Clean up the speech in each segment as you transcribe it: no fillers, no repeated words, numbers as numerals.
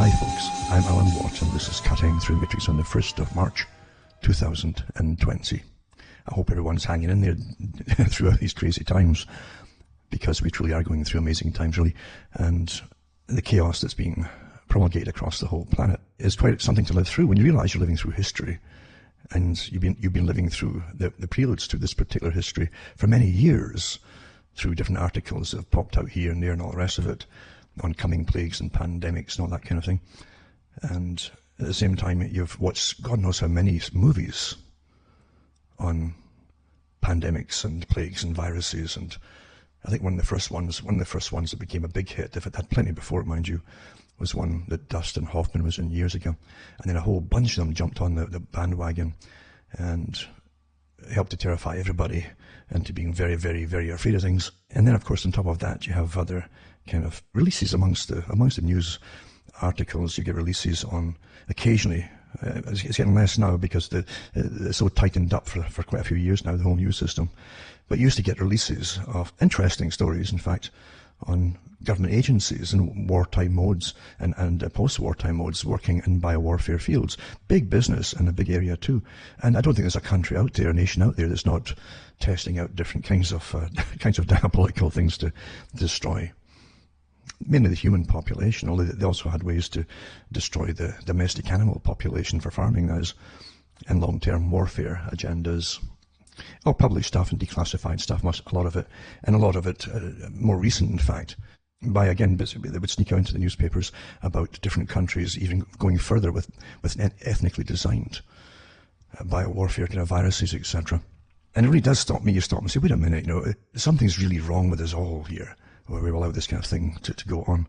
Hi folks, I'm Alan Watt and this is Cutting Through the Matrix on the 1st of March 2020. I hope everyone's hanging in there throughout these crazy times, because we truly are going through amazing times really, and the chaos that's being promulgated across the whole planet is quite something to live through when you realize you're living through history. And you've been living through the preludes to this particular history for many years, through different articles that have popped out here and there and all the rest of it, on coming plagues and pandemics and all that kind of thing. And at the same time, you've watched God knows how many movies on pandemics and plagues and viruses. And I think one of the first ones that became a big hit, if it had plenty before it, mind you, was one that Dustin Hoffman was in years ago. And then a whole bunch of them jumped on the bandwagon and helped to terrify everybody into being very, very, very afraid of things. And then, of course, on top of that, you have other kind of releases amongst the news articles. You get releases on occasionally. It's getting less now because it's so tightened up for quite a few years now, the whole news system. But you used to get releases of interesting stories, in fact, on government agencies in wartime modes and post-wartime modes working in biowarfare fields. Big business and a big area too. And I don't think there's a country out there, a nation out there, that's not testing out different kinds of diabolical things to destroy mainly the human population, although they also had ways to destroy the domestic animal population for farming now, and long-term warfare agendas. All published stuff and declassified stuff, a lot of it, more recent in fact, by again, they would sneak out into the newspapers about different countries even going further with ethnically designed biowarfare, kind of viruses, etc. And it really does stop me. You stop and say, wait a minute, something's really wrong with us all here, where we allow this kind of thing to go on.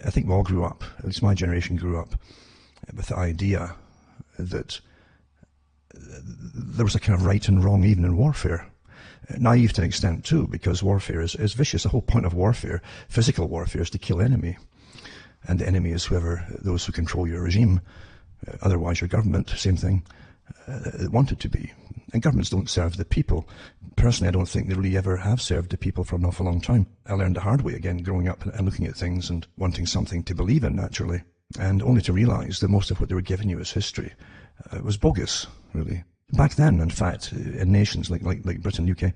I think we all grew up, at least my generation grew up, with the idea that there was a kind of right and wrong even in warfare. Naive to an extent too, because warfare is vicious. The whole point of warfare, physical warfare, is to kill enemy. And the enemy is those who control your regime, otherwise your government, same thing, want it to be. And governments don't serve the people. Personally, I don't think they really ever have served the people for an awful long time. I learned the hard way again, growing up and looking at things and wanting something to believe in, naturally, and only to realize that most of what they were giving you as history was bogus, really. Back then, in fact, in nations like Britain, UK,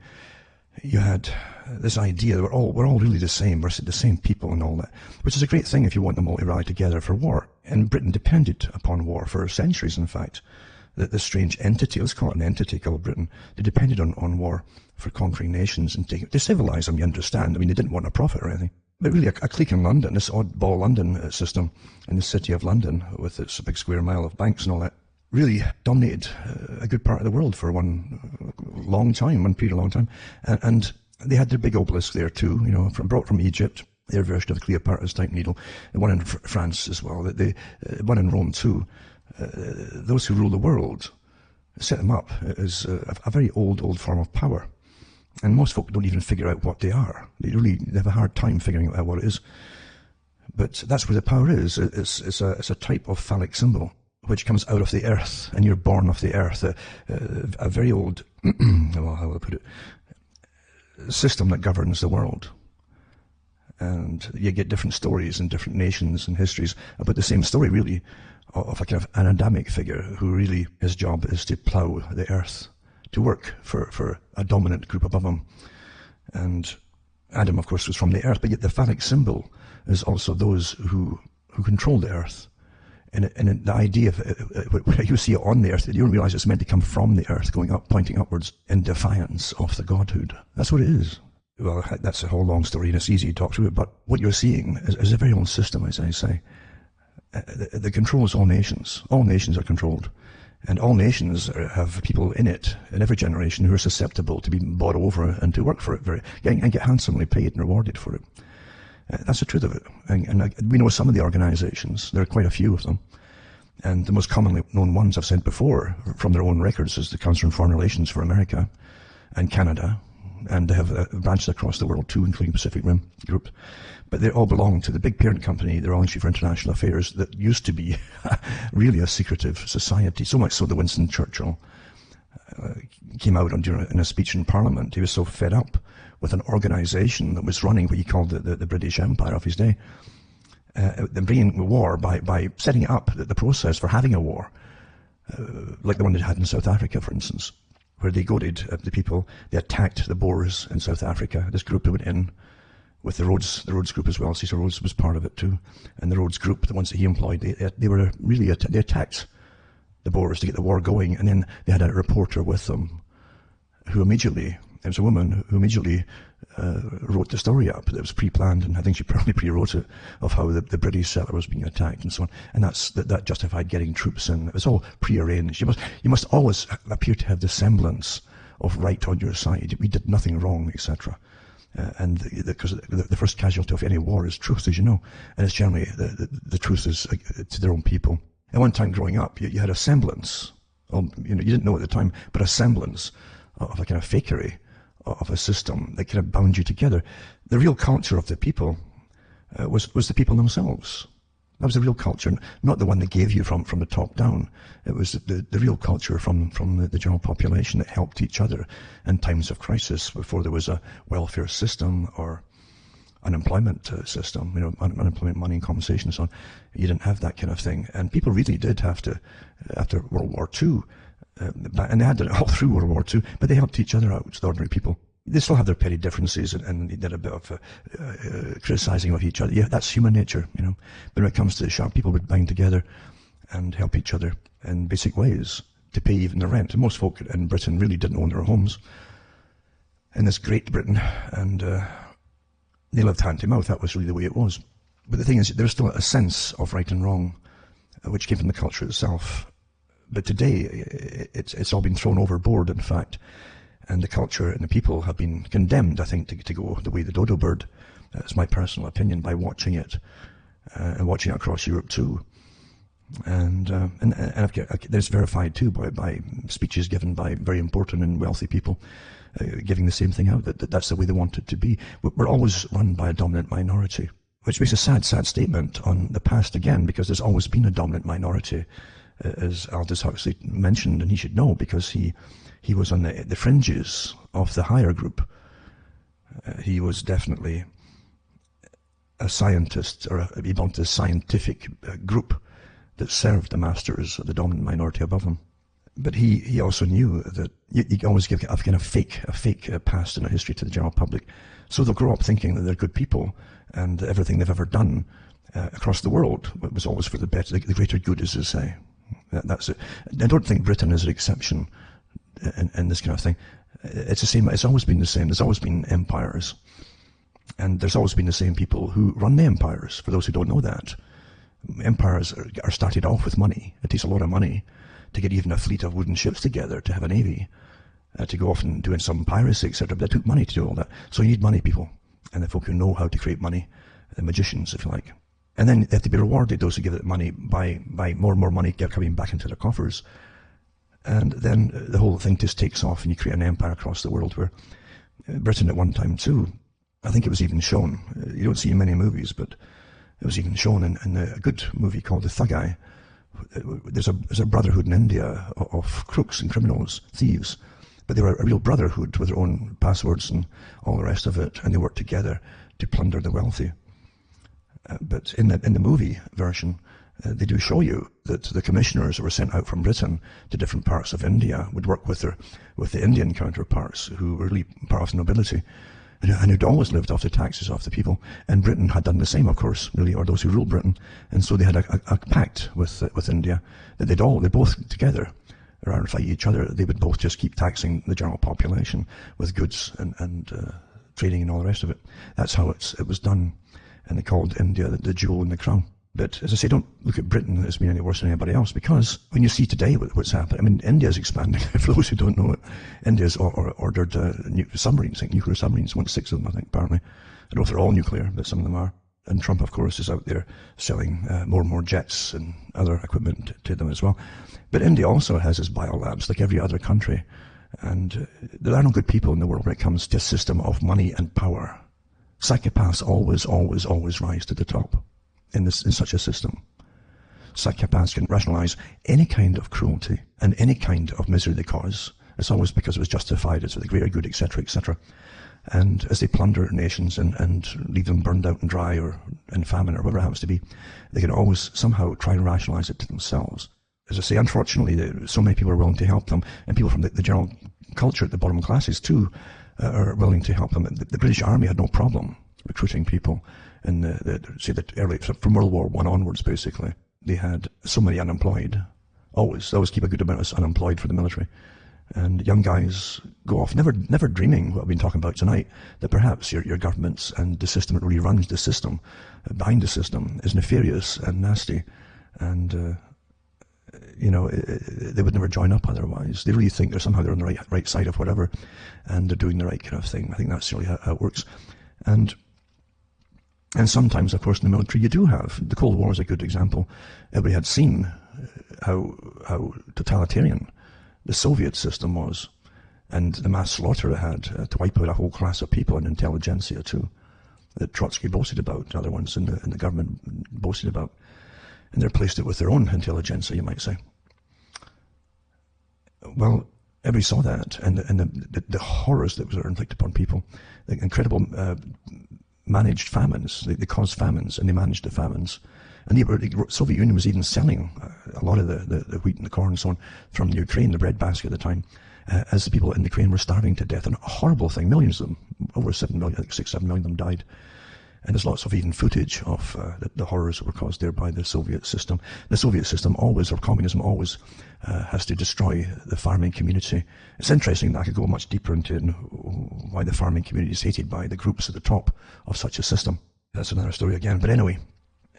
you had this idea that we're all really the same, we're the same people and all that, which is a great thing if you want them all to rally together for war. And Britain depended upon war for centuries, in fact. This strange entity, let's call it an entity called Britain, they depended on war for conquering nations and to civilize them, you understand. I mean, they didn't want a profit or anything. But really, a clique in London, this oddball London system in the city of London, with its big square mile of banks and all that, really dominated a good part of the world for one period of long time. And they had their big obelisk there too, brought from Egypt, their version of the Cleopatra's type needle, and one in France as well, one in Rome too. Those who rule the world set them up as a very old form of power. And most folk don't even figure out what they are. They have a hard time figuring out what it is. But that's where the power is. It's a type of phallic symbol which comes out of the earth, and you're born of the earth. A very old, well, how will I put it, system that governs the world. And you get different stories in different nations and histories about the same story, really, of a kind of an Adamic figure who really, his job is to plough the earth, to work for a dominant group above him. And Adam, of course, was from the earth, but yet the phallic symbol is also those who control the earth. And the idea of when you see it on the earth, you don't realize it's meant to come from the earth, going up, pointing upwards in defiance of the godhood. That's what it is. Well, that's a whole long story, and it's easy to talk through it, but what you're seeing is a very old system, as I say, that controls all nations. All nations are controlled, and all nations have people in it, in every generation, who are susceptible to being bought over and to work for it and get handsomely paid and rewarded for it. That's the truth of it. And we know some of the organizations. There are quite a few of them. And the most commonly known ones I've said before, from their own records, is the Council on Foreign Relations for America and Canada. And they have branches across the world too, including Pacific Rim Group. But they all belong to the big parent company, the Royal Institute for International Affairs, that used to be really a secretive society. So much so that Winston Churchill came out in a speech in Parliament. He was so fed up with an organization that was running what he called the British Empire of his day. bringing war by setting up the process for having a war, like the one they had in South Africa, for instance, where they goaded the people. They attacked the Boers in South Africa. This group that went in with the Rhodes group as well. Cecil Rhodes was part of it too. And the Rhodes group, the ones that he employed, they attacked the Boers to get the war going. And then they had a reporter with them who immediately, it was a woman who immediately wrote the story up. It was pre-planned, and I think she probably pre-wrote it, of how the British settler was being attacked and so on. And that justified getting troops in. It was all pre-arranged. You must always appear to have the semblance of right on your side. We did nothing wrong, etc. Because the first casualty of any war is truth, as you know. And it's generally, the truth is to their own people. At one time growing up, you had a semblance, you didn't know at the time, but a semblance of a kind of fakery of a system that kind of bound you together. The real culture of the people was the people themselves. That was the real culture, not the one they gave you from the top down. It was the real culture from the general population that helped each other in times of crisis, before there was a welfare system or unemployment system, unemployment money and compensation and so on. You didn't have that kind of thing. And people really did have to, after World War II, and they had it all through World War II, but they helped each other out, the ordinary people. They still have their petty differences, and they did a bit of criticizing of each other. Yeah, that's human nature, But when it comes to the sharp, people would bind together and help each other in basic ways to pay even the rent. And most folk in Britain really didn't own their homes in this Great Britain, and they lived hand to mouth. That was really the way it was. But the thing is, there's still a sense of right and wrong, which came from the culture itself. But today, it's all been thrown overboard, in fact, and the culture and the people have been condemned, I think, to go the way the dodo bird. That's my personal opinion, by watching it, and watching it across Europe too. And that's verified too by speeches given by very important and wealthy people, giving the same thing out, that's the way they want it to be. We're always run by a dominant minority, which makes a sad statement on the past again, because there's always been a dominant minority, as Aldous Huxley mentioned, and he should know, because he was on the fringes of the higher group. He was definitely a scientist, or he belonged to a scientific group that served the masters of the dominant minority above him. But he also knew that you always give a kind of fake past in a history to the general public. So they'll grow up thinking that they're good people, and everything they've ever done across the world was always for the better, the greater good, as they say. That's it. I don't think Britain is an exception in this kind of thing. It's the same. It's always been the same. There's always been empires, and there's always been the same people who run the empires. For those who don't know that, empires are started off with money. It takes a lot of money to get even a fleet of wooden ships together, to have a navy, to go off and doing some piracy, etc. But it took money to do all that. So you need money people, and the folk who know how to create money, the magicians, if you like. And then they have to be rewarded, those who give it money, by more and more money coming back into their coffers. And then the whole thing just takes off, and you create an empire across the world, where Britain at one time too, I think it was even shown, you don't see in many movies, but it was even shown in a good movie called The Thug Eye. There's a brotherhood in India of crooks and criminals, thieves, but they were a real brotherhood with their own passwords and all the rest of it, and they worked together to plunder the wealthy. But in the movie version, they do show you that the commissioners who were sent out from Britain to different parts of India would work with the Indian counterparts, who were really part of the nobility, and who'd always lived off the taxes of the people. And Britain had done the same, of course, really, or those who ruled Britain. And so they had a pact with India that they both together, rather than fight each other, they would both just keep taxing the general population with goods and trading and all the rest of it. That's how it was done. And they called India the jewel in the crown. But as I say, don't look at Britain as being any worse than anybody else, because when you see today what's happening, I mean, India's expanding. For those who don't know it, India's ordered submarines, like nuclear submarines, 6 of them, I think, apparently. I don't know if they're all nuclear, but some of them are. And Trump, of course, is out there selling more and more jets and other equipment to them as well. But India also has its biolabs, like every other country. And there are no good people in the world when it comes to a system of money and power. Psychopaths always rise to the top in such a system. Psychopaths can rationalize any kind of cruelty and any kind of misery they cause. It's always because it was justified, it's for the greater good, etc., etc. And as they plunder nations and leave them burned out and dry or in famine or whatever it happens to be, they can always somehow try and rationalize it to themselves. As I say, unfortunately, so many people are willing to help them, and people from the general culture at the bottom classes too are willing to help them. The British Army had no problem recruiting people in the early, from World War I onwards, basically. They had so many unemployed. Always keep a good amount of unemployed for the military. And young guys go off, never dreaming what I've been talking about tonight, that perhaps your governments and the system that really runs the system, behind the system, is nefarious and nasty. And, they would never join up otherwise. They really think somehow they're on the right side of whatever, and they're doing the right kind of thing. I think that's really how it works. And sometimes, of course, in the military, you do have, the Cold War is a good example. Everybody had seen how totalitarian the Soviet system was, and the mass slaughter it had to wipe out a whole class of people, and intelligentsia too, that Trotsky boasted about, and other ones in the government boasted about, and they replaced it with their own intelligentsia, you might say. Well, everybody saw that, and the horrors that were inflicted upon people, the incredible managed famines. They caused famines, and they managed the famines. And the Soviet Union was even selling a lot of the wheat and the corn and so on from Ukraine, the breadbasket at the time, as the people in Ukraine were starving to death. And a horrible thing, millions of them, over 7 million, I think 6, 7 million of them died. And there's lots of even footage of the horrors that were caused there by the Soviet system. The Soviet system always, or communism always, has to destroy the farming community. It's interesting that I could go much deeper into why the farming community is hated by the groups at the top of such a system. That's another story again. But anyway,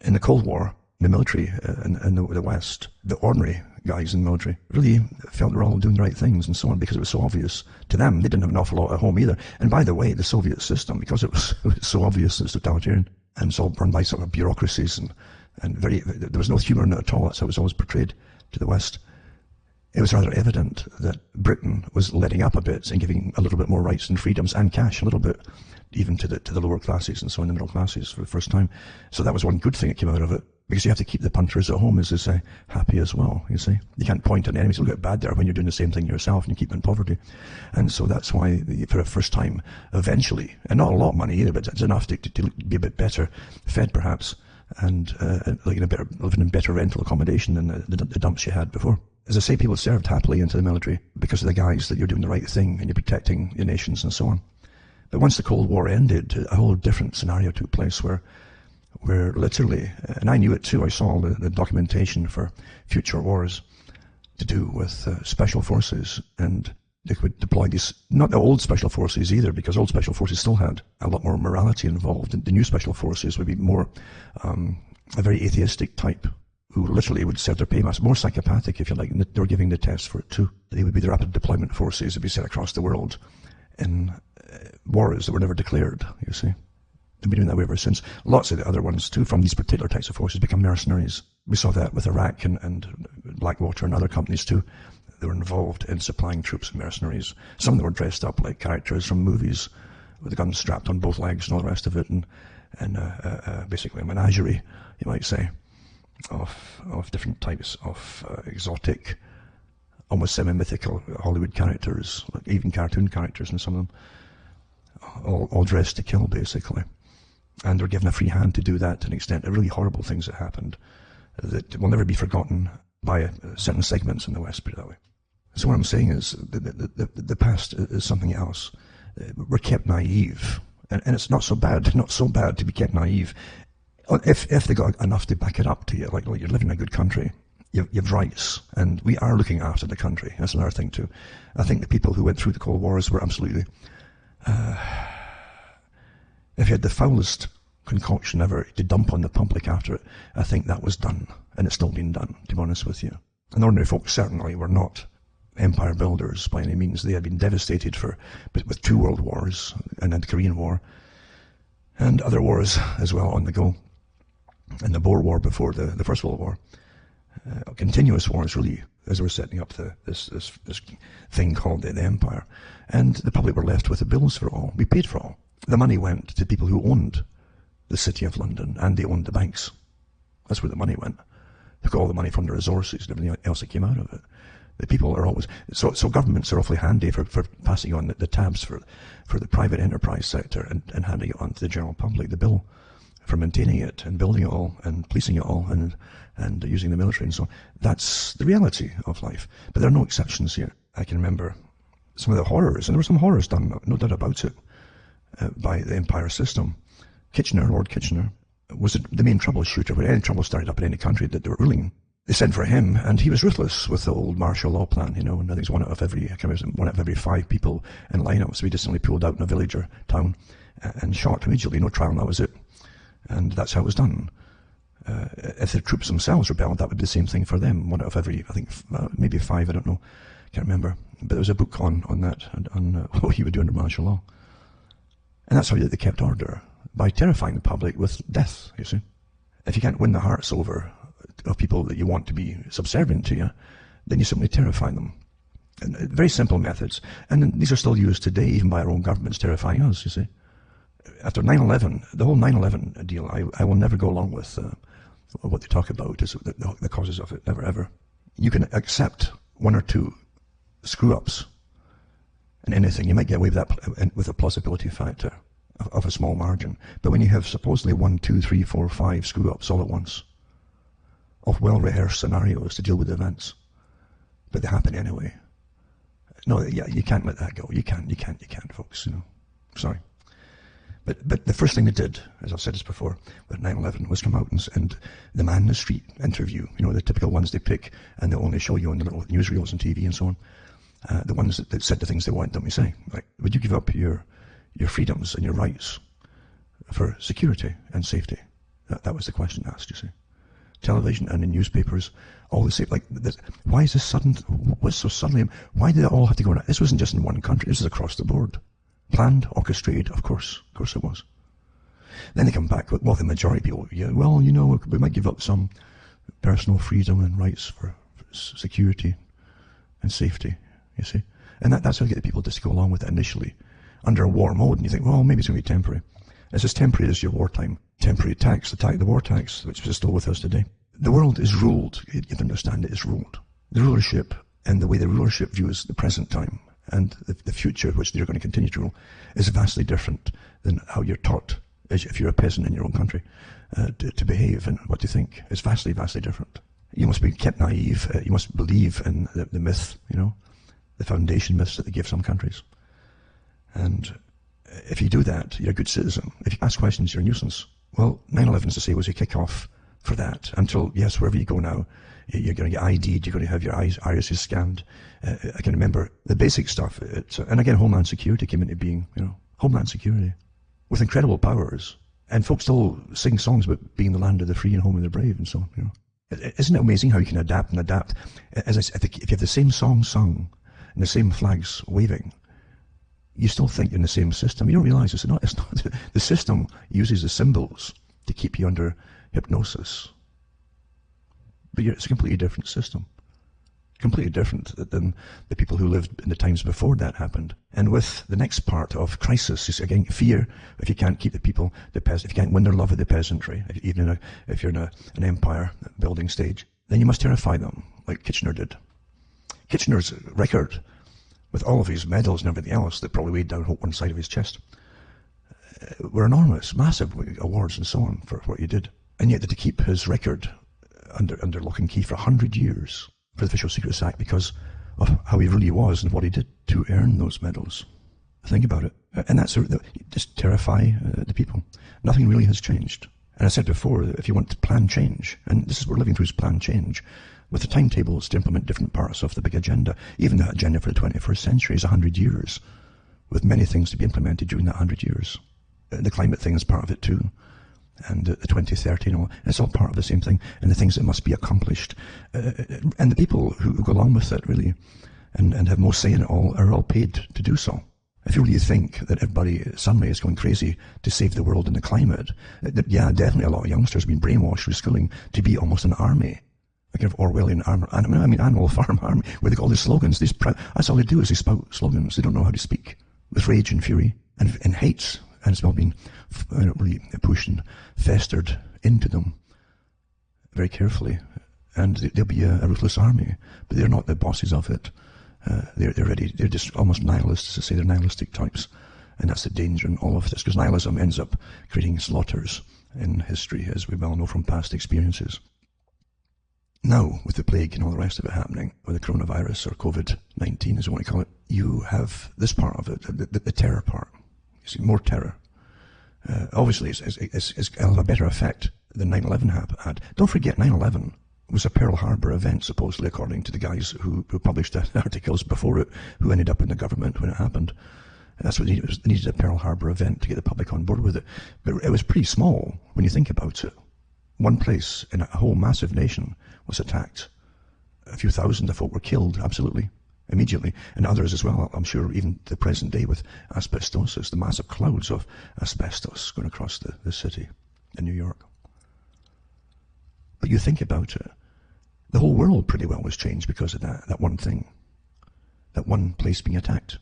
in the Cold War, the military in the West, the ordinary guys in the military really felt they were all doing the right things and so on, because it was so obvious to them. They didn't have an awful lot at home either. And by the way, the Soviet system, because it was so obvious it's totalitarian, and it's all run by sort of bureaucracies, and there was no humour in it at all. That's how it was always portrayed to the West. It was rather evident that Britain was letting up a bit and giving a little bit more rights and freedoms and cash a little bit, even to the lower classes and so on, the middle classes for the first time. So that was one good thing that came out of it, because you have to keep the punters at home, as they say, happy as well, you see. You can't point at enemies, it'll get bad there when you're doing the same thing yourself and you keep them in poverty. And so that's why, for the first time, eventually, and not a lot of money either, but it's enough to be a bit better fed perhaps, and living in better rental accommodation than the dumps you had before. As I say, people served happily into the military because of the guys that you're doing the right thing and you're protecting your nations and so on. But once the Cold War ended, a whole different scenario took place where literally, and I knew it too, I saw the documentation for future wars to do with special forces, and they could deploy these, not the old special forces either, because old special forces still had a lot more morality involved. The new special forces would be more a very atheistic type, who literally would serve their paymaster, more psychopathic, if you like, and they were giving the test for it too. They would be the rapid deployment forces that would be sent across the world in wars that were never declared, you see. They've been doing that way ever since. Lots of the other ones too, from these particular types of forces, become mercenaries. We saw that with Iraq and Blackwater and other companies too. They were involved in supplying troops and mercenaries. Some of them were dressed up like characters from movies, with the guns strapped on both legs and all the rest of it, and basically a menagerie, you might say, of different types of exotic, almost semi-mythical Hollywood characters, like even cartoon characters, and some of them all dressed to kill, basically. And they were given a free hand to do that to an extent. Really horrible things that happened that will never be forgotten by certain segments in the West, put it that way. So what I'm saying is the past is something else. We're kept naive, and it's not so bad to be kept naive. If they got enough to back it up to you, like you're living in a good country, you've rights, and we are looking after the country. That's another thing too. I think the people who went through the Cold Wars were absolutely, if you had the foulest concoction ever to dump on the public after it, I think that was done, and it's still been done, to be honest with you. And ordinary folks certainly were not empire builders by any means. They had been devastated with 2 world wars, and then the Korean War, and other wars as well on the go, and the Boer War before the First World War. Continuous wars, really, as they were setting up this thing called the empire. And the public were left with the bills for it all. We paid for it all. The money went to people who owned the City of London, and they owned the banks. That's where the money went. They got all the money from the resources and everything else that came out of it. The people are always, so governments are awfully handy for passing on the tabs for the private enterprise sector and handing it on to the general public, the bill for maintaining it and building it all and policing it all and using the military and so on. That's the reality of life. But there are no exceptions here. I can remember some of the horrors, and there were some horrors done, no doubt about it, by the empire system. Lord Kitchener, was the main troubleshooter. When any trouble started up in any country that they were ruling, they sent for him, and he was ruthless with the old martial law plan, and I think it's one out of every 5 people in lineups to be distantly pulled out in a village or town and shot immediately, no trial, and that was it. And that's how it was done. If the troops themselves rebelled, that would be the same thing for them. One out of every, I think, maybe 5, I don't know, can't remember. But there was a book on that, on what he would do under martial law. And that's how they kept order, by terrifying the public with death, you see. If you can't win the hearts over of people that you want to be subservient to you, then you simply terrify them. And very simple methods. And these are still used today, even by our own governments, terrifying us, you see. After 9/11, the whole 9/11 deal, I will never go along with what they talk about, is the causes of it, never ever. You can accept 1 or 2 screw-ups in anything. You might get away with that with a plausibility factor of a small margin. But when you have supposedly 1, 2, 3, 4, 5 screw-ups all at once, of well-rehearsed scenarios to deal with events, but they happen anyway. No, yeah, you can't let that go. You can't, folks, Sorry. But the first thing they did, as I've said this before, with 9/11, was come out and the man in the street interview, the typical ones they pick, and they'll only show you on the little newsreels and TV and so on. The ones that said the things they want them to say. Like, would you give up your freedoms and your rights for security and safety? That was the question asked, you see. Television and in newspapers, all the same. Like, why is this sudden? What's so suddenly? Why did it all have to go on? This wasn't just in one country. This was across the board. Planned, orchestrated, of course it was. Then they come back with, well, the majority of people, yeah, well, we might give up some personal freedom and rights for security and safety, you see. And that's how you get the people just to go along with it initially, under a war mode, and you think, well, maybe it's going to be temporary. It's as temporary as your wartime temporary tax, the war tax, which is still with us today. The world is ruled, you have to understand it is ruled. The rulership and the way the rulership views the present time and the future, which they're going to continue to rule, is vastly different than how you're taught, if you're a peasant in your own country, to behave and what you think. It's vastly, vastly different. You must be kept naive. You must believe in the myth, the foundation myths that they give some countries. And if you do that, you're a good citizen. If you ask questions, you're a nuisance. Well, 9/11, as I say, was a kick-off for that. Until, yes, wherever you go now, you're going to get ID'd, you're going to have your irises scanned. I can remember the basic stuff. And again, Homeland Security came into being, Homeland Security, with incredible powers. And folks still sing songs about being the land of the free and home of the brave and so on, Isn't it amazing how you can adapt and adapt? As I said, if you have the same song sung and the same flags waving, you still think you're in the same system. You don't realize it's not. The system uses the symbols to keep you under hypnosis. But it's a completely different system. Completely different than the people who lived in the times before that happened. And with the next part of crisis is, again, fear. If you can't keep the people, if you can't win their love of the peasantry, even if you're in an empire building stage, then you must terrify them, like Kitchener did. Kitchener's record, with all of his medals and everything else that probably weighed down one side of his chest, were enormous, massive awards and so on for what he did. And yet to keep his record under lock and key for 100 years for the Official Secrets Act because of how he really was and what he did to earn those medals. Think about it. And that's just terrify the people. Nothing really has changed. And I said before, if you want to plan change, and this is what we're living through, is plan change, with the timetables to implement different parts of the big agenda. Even the agenda for the 21st century is 100 years, with many things to be implemented during that 100 years. The climate thing is part of it too, and the 2030 and all. It's all part of the same thing, and the things that must be accomplished. And the people who go along with it, really, and have most say in it all, are all paid to do so. If you really think that everybody suddenly is going crazy to save the world and the climate, yeah, definitely a lot of youngsters have been brainwashed through schooling to be almost an army. A kind of Orwellian animal farm army, where they got all these slogans. That's all they do is they spout slogans. They don't know how to speak with rage and fury and hate, and it's all been really pushed and festered into them very carefully and they'll be a ruthless army, but they're not the bosses of it. They're ready. They're just almost nihilists, to say they're nihilistic types, and that's the danger in all of this, because nihilism ends up creating slaughters in history, as we well know from past experiences. Now, with the plague and all the rest of it happening, or the coronavirus, or COVID-19 as we want to call it, you have this part of it, the terror part. You see, more terror. Obviously, it's a better effect than 9/11 had. Don't forget, 9/11 was a Pearl Harbor event, supposedly, according to the guys who published articles before it, who ended up in the government when it happened. And that's what they needed. They needed a Pearl Harbor event to get the public on board with it. But it was pretty small when you think about it. One place in a whole massive nation was attacked. A few thousand of folk were killed, absolutely, immediately, and others as well. I'm sure even to the present day with asbestosis, the massive clouds of asbestos going across the city in New York. But you think about it, the whole world pretty well was changed because of that one thing, that one place being attacked.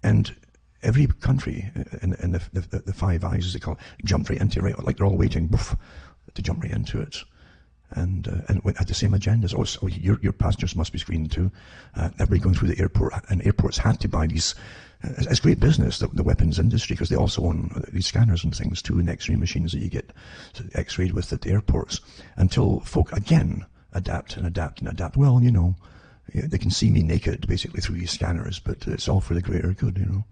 And every country in the Five Eyes, as they call it, jumped right into it, right, like they're all waiting to jump right into it. And had the same agendas. Oh, your passengers must be screened too. Everybody going through the airport, and airports had to buy these. It's great business, the weapons industry, because they also own these scanners and things too, and X-ray machines that you get X-rayed with at the airports. Until folk again adapt. Well, you know, they can see me naked basically through these scanners, but it's all for the greater good, you know.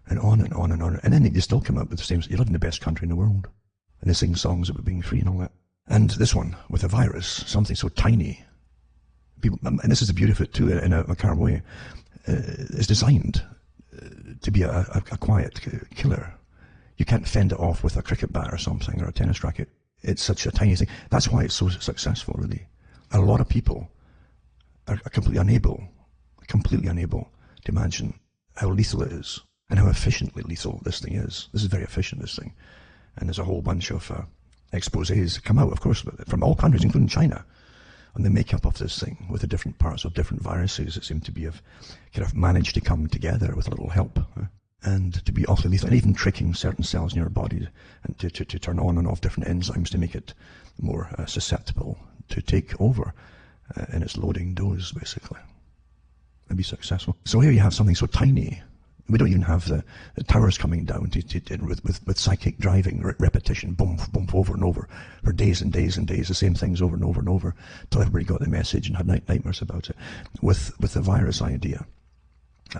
And on and on and on. And then they still come up with the same. You live in the best country in the world, and they sing songs about being free and all that. And this one, with a virus, something so tiny, people, and this is the beauty of it too, in a macabre way, is designed to be a quiet killer. You can't fend it off with a cricket bat or something, or a tennis racket. It's such a tiny thing. That's why it's so successful, really. A lot of people are completely unable to imagine how lethal it is, and how efficiently lethal this thing is. This is very efficient, this thing. And there's a whole bunch of exposés come out, of course, from all countries, including China, on the makeup of this thing, with the different parts of different viruses that seem to be kind of managed to come together with a little help, and to be awfully lethal, and even tricking certain cells in your body and to turn on and off different enzymes to make it more susceptible to take over in its loading dose, basically, and be successful. So here you have something so tiny. We don't even have the towers coming down with psychic driving, repetition, boom, boom, over and over, for days and days and days, the same things over and over and over, till everybody got the message and had nightmares about it. With the virus idea,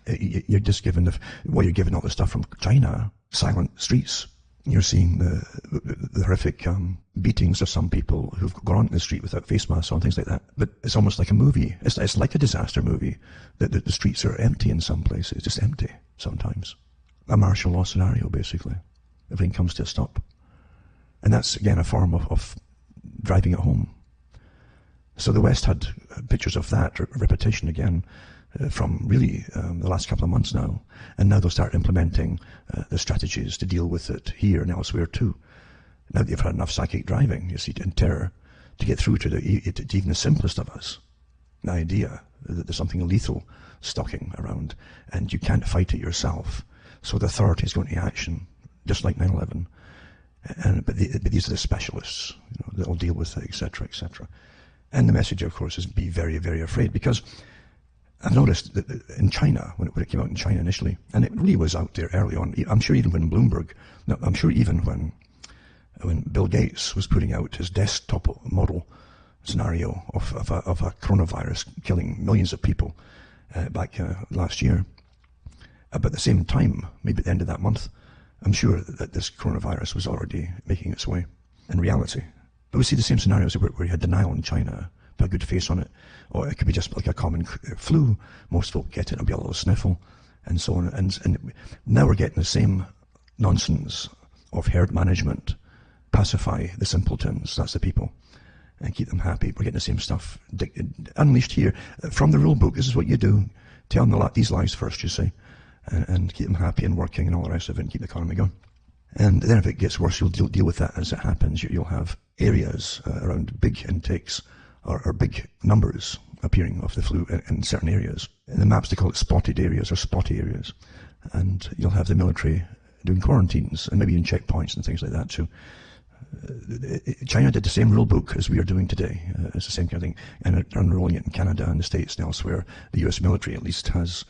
you're just given you're given all the stuff from China, silent streets. You're seeing the horrific beatings of some people who've gone on the street without face masks on, things like that. But it's almost like a movie. It's like a disaster movie. The streets are empty in some places, just empty sometimes. A martial law scenario, basically. Everything comes to a stop. And that's, again, a form of driving it home. So the West had pictures of that repetition again, from really the last couple of months now, and now they'll start implementing the strategies to deal with it here and elsewhere too. Now that you've had enough psychic driving, you see, and terror, to get through to even the simplest of us, the idea that there's something lethal stalking around, and you can't fight it yourself, so the authorities go into action, just like 9/11. But these are the specialists, you know, that'll deal with it, etc., etc. And the message, of course, is be very, very afraid, because I've noticed that in China, when it came out in China initially, and it really was out there early on, I'm sure even when when Bill Gates was putting out his desktop model scenario of a coronavirus killing millions of people back last year, about the same time, maybe at the end of that month, I'm sure that this coronavirus was already making its way in reality. But we see the same scenarios where you had denial in China, put a good face on it, or it could be just like a common flu. Most folk get it, it'll be a little sniffle, and so on. And now we're getting the same nonsense of herd management, pacify the simpletons, that's the people, and keep them happy. We're getting the same stuff unleashed here from the rule book. This is what you do. Tell them these lies first, you see, and keep them happy and working and all the rest of it, and keep the economy going. And then if it gets worse, you'll deal with that as it happens. You'll have areas around big intakes or big numbers appearing of the flu in certain areas. In the maps, they call it spotted areas or spotty areas. And you'll have the military doing quarantines and maybe even checkpoints and things like that to China did the same rule book as we are doing today. It's the same kind of thing. And they're unrolling it in Canada and the States and elsewhere. The US military at least has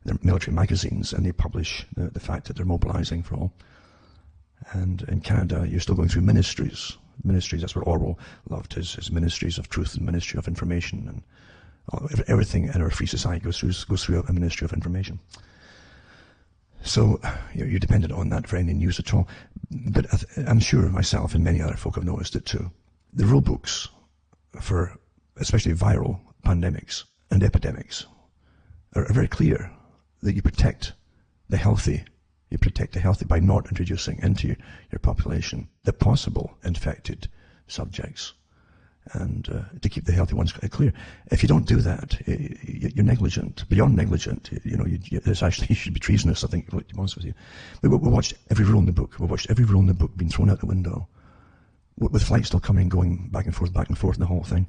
their military magazines, and they publish the fact that they're mobilizing for all. And in Canada, you're still going through ministries. Ministries, that's what Orwell loved, his ministries of truth and ministry of information. And everything in our free society goes through a ministry of information. So you're dependent on that for any news at all. But I'm sure myself and many other folk have noticed it too. The rule books for especially viral pandemics and epidemics are very clear that you protect the healthy. You protect the healthy by not introducing into your population the possible infected subjects, and to keep the healthy ones clear. If you don't do that, you're negligent, beyond negligent. It's actually, you should be treasonous, I think, to be honest with you. We watched every rule in the book. We watched every rule in the book being thrown out the window, with flights still coming and going back and forth, and the whole thing.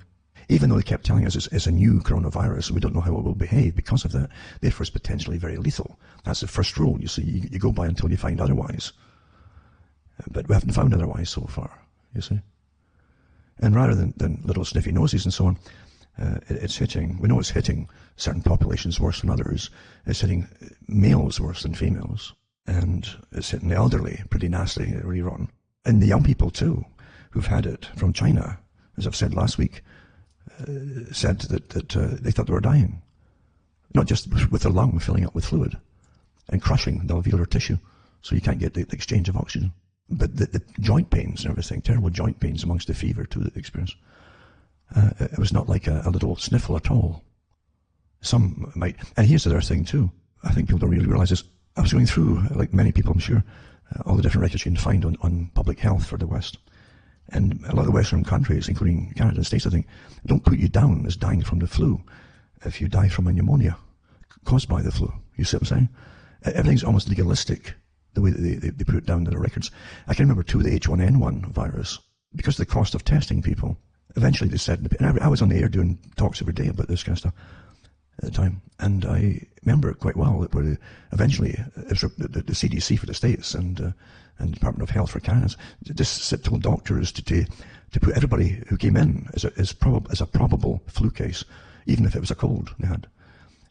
Even though they kept telling us it's a new coronavirus, we don't know how it will behave because of that. Therefore, it's potentially very lethal. That's the first rule. You see, you go by until you find otherwise. But we haven't found otherwise so far, you see. And rather than little sniffy noses and so on, we know it's hitting certain populations worse than others. It's hitting males worse than females. And it's hitting the elderly pretty nasty, really rotten. And the young people too, who've had it from China, as I've said last week, said that they thought they were dying. Not just with the lung filling up with fluid and crushing the alveolar tissue, so you can't get the exchange of oxygen. But the joint pains and everything, terrible joint pains amongst the fever too that they experienced. It was not like a little sniffle at all. Some might, and here's the other thing too, I think people don't really realize this. I was going through, like many people I'm sure, all the different records you can find on public health for the West. And a lot of the Western countries, including Canada and States, I think, don't put you down as dying from the flu if you die from a pneumonia caused by the flu. You see what I'm saying? Everything's almost legalistic, the way that they put it down in the records. I can remember too, the H1N1 virus, because of the cost of testing people. Eventually they said, and I was on the air doing talks every day about this kind of stuff at the time, and I remember it quite well, that where eventually it was the CDC for the States and Department of Health for Canada just told doctors to put everybody who came in as a probable flu case, even if it was a cold they had.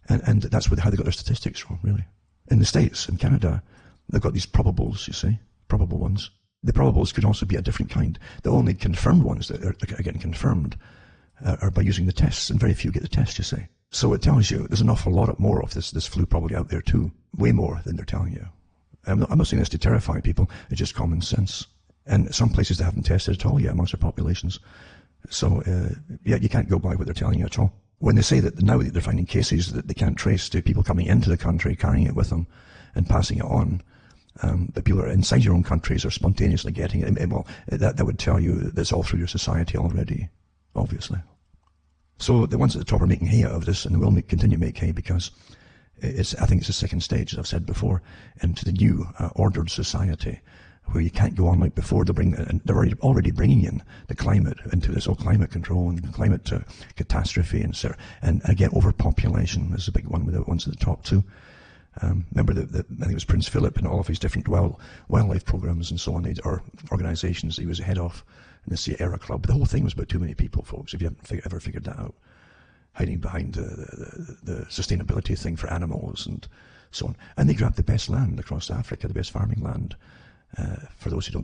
And that's how they got their statistics from, really. In the States, in Canada, they've got these probables, you see, probable ones. The probables could also be a different kind. The only confirmed ones that are getting confirmed are by using the tests, and very few get the test, you see. So it tells you there's an awful lot more of this flu probably out there too, way more than they're telling you. I'm not saying this to terrify people, it's just common sense. And some places they haven't tested at all yet amongst their populations. So, you can't go by what they're telling you at all. When they say that now that they're finding cases that they can't trace to people coming into the country, carrying it with them and passing it on, that people are inside your own countries are spontaneously getting it, well, that would tell you that it's all through your society already, obviously. So the ones at the top are making hay out of this, and they will continue to make hay because I think it's the second stage, as I've said before, into the new ordered society where you can't go on like before. They're already bringing in the climate into this whole climate control and climate catastrophe and again overpopulation is a big one with the ones at the top too. Remember I think it was Prince Philip and all of his different wildlife programs and so on, or organizations he was the head of in the Sierra Club. The whole thing was about too many people, folks, if you haven't ever figured that out. Hiding behind the sustainability thing for animals and so on. And they grabbed the best land across Africa, the best farming land, for those who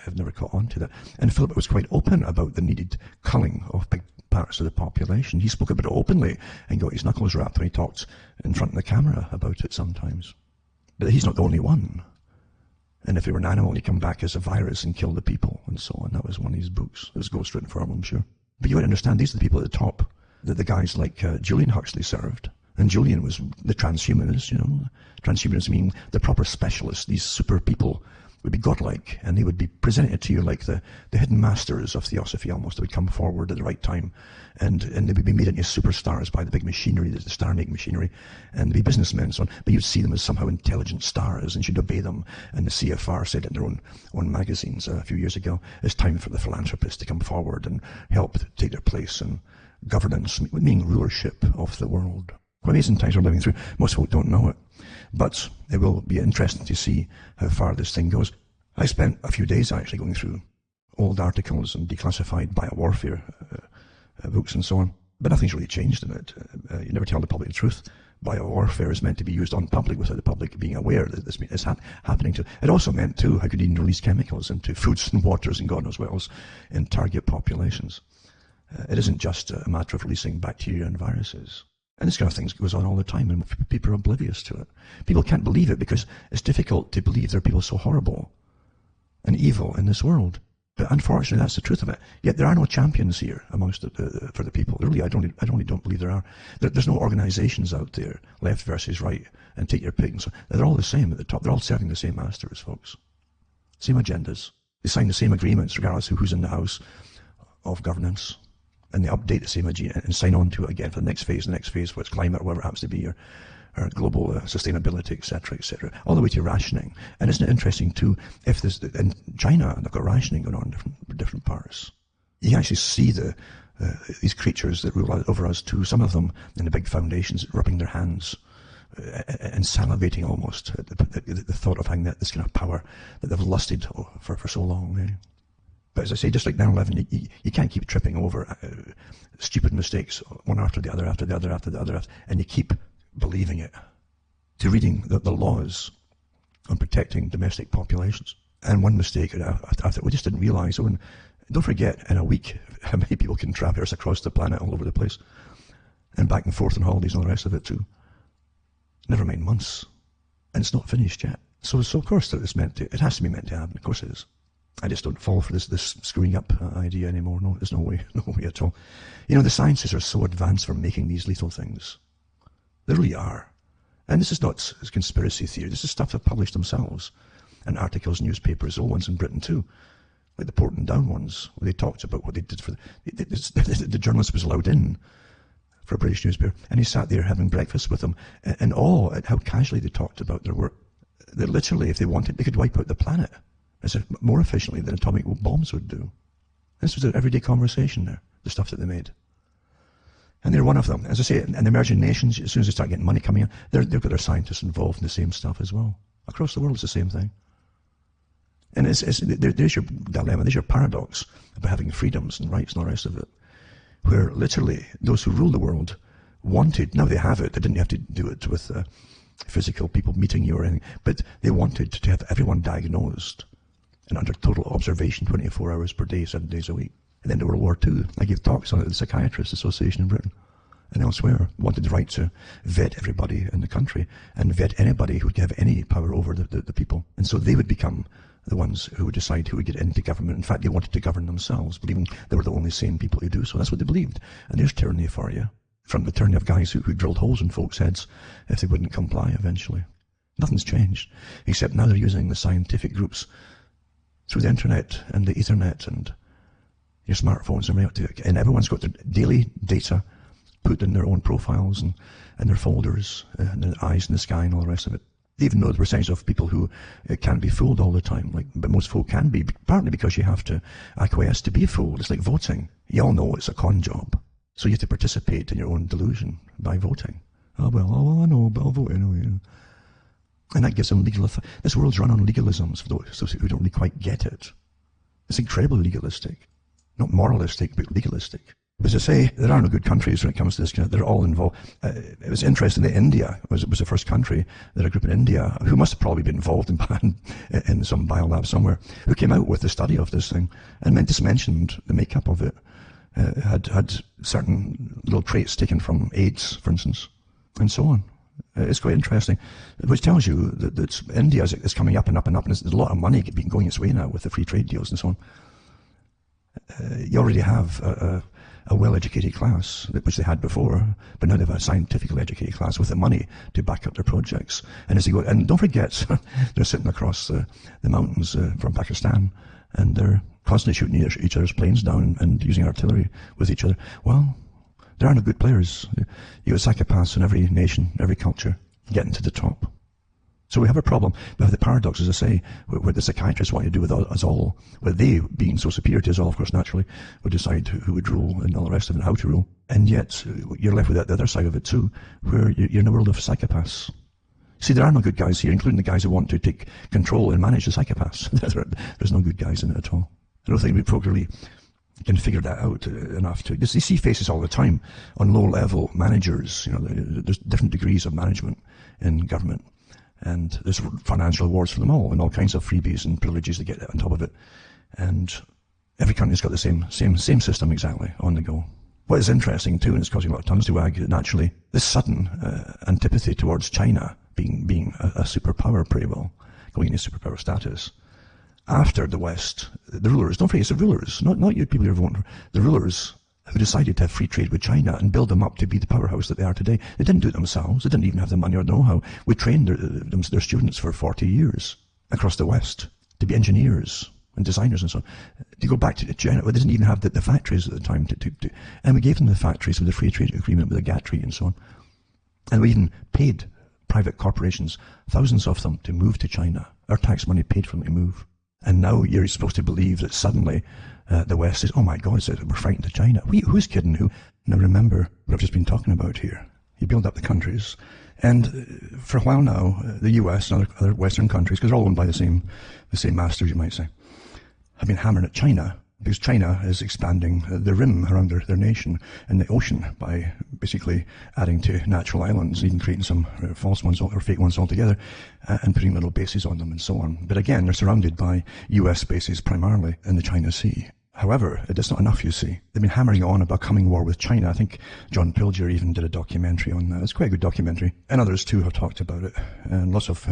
have never caught on to that. And Philip was quite open about the needed culling of big parts of the population. He spoke about it openly and got his knuckles rapped when he talked in front of the camera about it sometimes. But he's not the only one. And if he were an animal, he'd come back as a virus and kill the people and so on. That was one of his books. It was ghostwritten for him, I'm sure. But you would understand, these are the people at the top that the guys like Julian Huxley served. And Julian was the transhumanist, Transhumanists mean the proper specialists. These super people would be godlike, and they would be presented to you like the hidden masters of theosophy almost. They would come forward at the right time, and they would be made into superstars by the big machinery, the star-making machinery, and be businessmen and so on. But you'd see them as somehow intelligent stars and should obey them. And the CFR said in their own magazines a few years ago, it's time for the philanthropists to come forward and help take their place in governance, meaning rulership of the world. What amazing times we're living through. Most folk don't know it. But it will be interesting to see how far this thing goes. I spent a few days actually going through old articles and declassified biowarfare books and so on. But nothing's really changed in it. You never tell the public the truth. Biowarfare is meant to be used on public without the public being aware that this is happening to. It also meant too, how could you even release chemicals into foods and waters and God knows what else in target populations. It isn't just a matter of releasing bacteria and viruses. And this kind of thing goes on all the time, and people are oblivious to it. People can't believe it because it's difficult to believe there are people so horrible and evil in this world. But unfortunately, that's the truth of it. Yet there are no champions here amongst for the people. Really, I only don't believe there are. There's no organizations out there, left versus right, and take your pick. And so they're all the same at the top. They're all serving the same masters, folks. Same agendas. They sign the same agreements, regardless of who's in the house of governance. And they update the same agenda and sign on to it again for the next phase, whether it's climate or whatever it happens to be, or global sustainability, etc., all the way to rationing. And isn't it interesting too, if there's, in China, they've got rationing going on in different parts. You can actually see these creatures that rule over us too, some of them in the big foundations rubbing their hands and salivating almost at the thought of having this kind of power that they've lusted for so long. But as I say, just like 9/11, you can't keep tripping over stupid mistakes, one after the other, and you keep believing it, to reading the laws on protecting domestic populations. And one mistake, I thought we just didn't realize, don't forget, in a week, how many people can traverse across the planet all over the place, and back and forth on holidays and all the rest of it too. Never mind months. And it's not finished yet. So of course it has to be meant to happen. Of course it is. I just don't fall for this screwing up idea anymore. No, there's no way at all. The sciences are so advanced for making these lethal things. They really are. And this is not conspiracy theory. This is stuff they've published themselves. And articles, newspapers, old ones in Britain too. Like the Porton Down ones, where they talked about what they did for the journalist was allowed in for a British newspaper. And he sat there having breakfast with them in awe at how casually they talked about their work. That literally, if they wanted, they could wipe out the planet more efficiently than atomic bombs would do. This was an everyday conversation there, the stuff that they made. And they're one of them. As I say, in the emerging nations, as soon as they start getting money coming in, they've got their scientists involved in the same stuff as well. Across the world, it's the same thing. And there's your dilemma, there's your paradox about having freedoms and rights and all the rest of it, where literally those who rule the world wanted, now they have it, they didn't have to do it with physical people meeting you or anything, but they wanted to have everyone diagnosed and under total observation 24 hours per day, 7 days a week. And then in World War II, I gave talks on it at the Psychiatrists Association in Britain and elsewhere, wanted the right to vet everybody in the country and vet anybody who would have any power over the people. And so they would become the ones who would decide who would get into government. In fact, they wanted to govern themselves, believing they were the only sane people who do so. That's what they believed. And there's tyranny for you. From the tyranny of guys who drilled holes in folks' heads if they wouldn't comply eventually. Nothing's changed, except now they're using the scientific groups through the internet and the ethernet and your smartphones and everyone's got their daily data put in their own profiles and their folders and their eyes in the sky and all the rest of it. They even know the percentage of people who can't be fooled all the time, but most folk can be, partly because you have to acquiesce to be fooled. It's like voting. You all know it's a con job. So you have to participate in your own delusion by voting. I know, but I'll vote anyway. And that gives them legal authority. This world's run on legalisms for those who don't really quite get it. It's incredibly legalistic. Not moralistic, but legalistic. As I say, there are no good countries when it comes to this. They're all involved. It was interesting that India was the first country, that a group in India, who must have probably been involved in some biolab somewhere, who came out with the study of this thing and just mentioned the makeup of it. Had certain little traits taken from AIDS, for instance, and so on. It's quite interesting, which tells you that India is coming up and up and up, and there's a lot of money going its way now with the free trade deals and so on. You already have a well-educated class, which they had before, but now they have a scientifically educated class with the money to back up their projects. And as they go, and don't forget, they're sitting across the mountains from Pakistan, and they're constantly shooting each other's planes down and using artillery with each other. Well, there are no good players. You have psychopaths in every nation, every culture, getting to the top. So we have a problem. We have the paradox, as I say, where the psychiatrists want to do with us all, where they, being so superior to us all, of course, naturally, would decide who would rule and all the rest of it, and how to rule. And yet, you're left with the other side of it too, where you're in a world of psychopaths. See, there are no good guys here, including the guys who want to take control and manage the psychopaths. There's no good guys in it at all. I don't think we properly can figure that out enough to. You see faces all the time on low-level managers. There's different degrees of management in government, and there's financial rewards for them all, and all kinds of freebies and privileges to get on top of it. And every country's got the same system exactly on the go. What is interesting too, and it's causing a lot of tongues to wag, naturally, this sudden antipathy towards China being a superpower, pretty well, going into superpower status. After the West, the rulers, don't forget it's the rulers, not you people who vote, the rulers who decided to have free trade with China and build them up to be the powerhouse that they are today. They didn't do it themselves. They didn't even have the money or know-how. We trained their students for 40 years across the West to be engineers and designers and so on. To go back to China, they didn't even have the factories at the time. And we gave them the factories with the free trade agreement with the GATT treaty and so on. And we even paid private corporations, thousands of them, to move to China. Our tax money paid for them to move. And now you're supposed to believe that suddenly the West says, oh my God, we're frightened of China. Who's kidding who? Now remember what I've just been talking about here. You build up the countries. And for a while now, the US and other Western countries, because they're all owned by the same masters, you might say, have been hammering at China, because China is expanding the rim around their nation and the ocean by basically adding to natural islands, even creating some false ones or fake ones altogether, and putting little bases on them and so on. But again, they're surrounded by US bases primarily in the China Sea. However, it's not enough, you see. They've been hammering on about coming war with China. I think John Pilger even did a documentary on that. It's quite a good documentary. And others too have talked about it. And lots of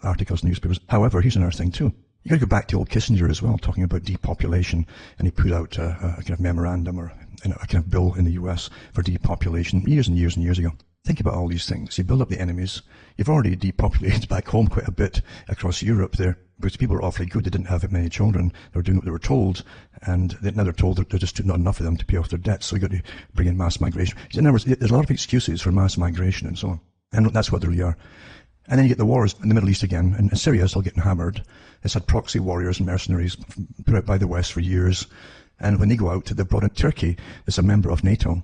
articles in newspapers. However, here's another thing too. You got to go back to old Kissinger as well, talking about depopulation, and he put out a kind of memorandum or a kind of bill in the US for depopulation years and years and years ago. Think about all these things. You build up the enemies. You've already depopulated back home quite a bit across Europe there, because people are awfully good. They didn't have many children. They were doing what they were told, and now they're told that there's just not enough of them to pay off their debts, so you got to bring in mass migration. In other words, there's a lot of excuses for mass migration and so on, and that's what they really are. And then you get the wars in the Middle East again, and Syria is still getting hammered. It's had proxy warriors and mercenaries put out by the West for years. And when they go out, they've brought in Turkey as a member of NATO,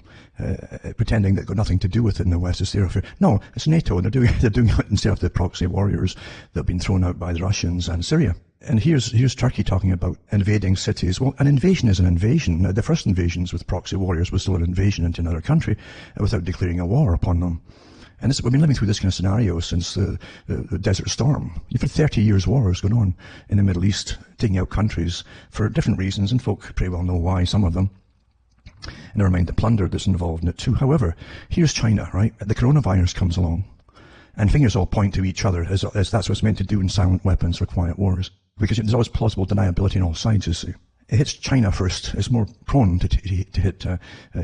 pretending they've got nothing to do with it in the West. It's their affair. No, it's NATO, and they're doing it instead of the proxy warriors that have been thrown out by the Russians and Syria. And here's Turkey talking about invading cities. Well, an invasion is an invasion. Now, the first invasions with proxy warriors was still an invasion into another country without declaring a war upon them. And we've been living through this kind of scenario since the Desert Storm. You've had 30 years wars going on in the Middle East, taking out countries for different reasons, and folk pretty well know why, some of them. And never mind the plunder that's involved in it too. However, here's China, right? The coronavirus comes along, and fingers all point to each other, as that's what it's meant to do in silent weapons or quiet wars. Because there's always plausible deniability on all sides, you see. It hits China first. It's more prone to hit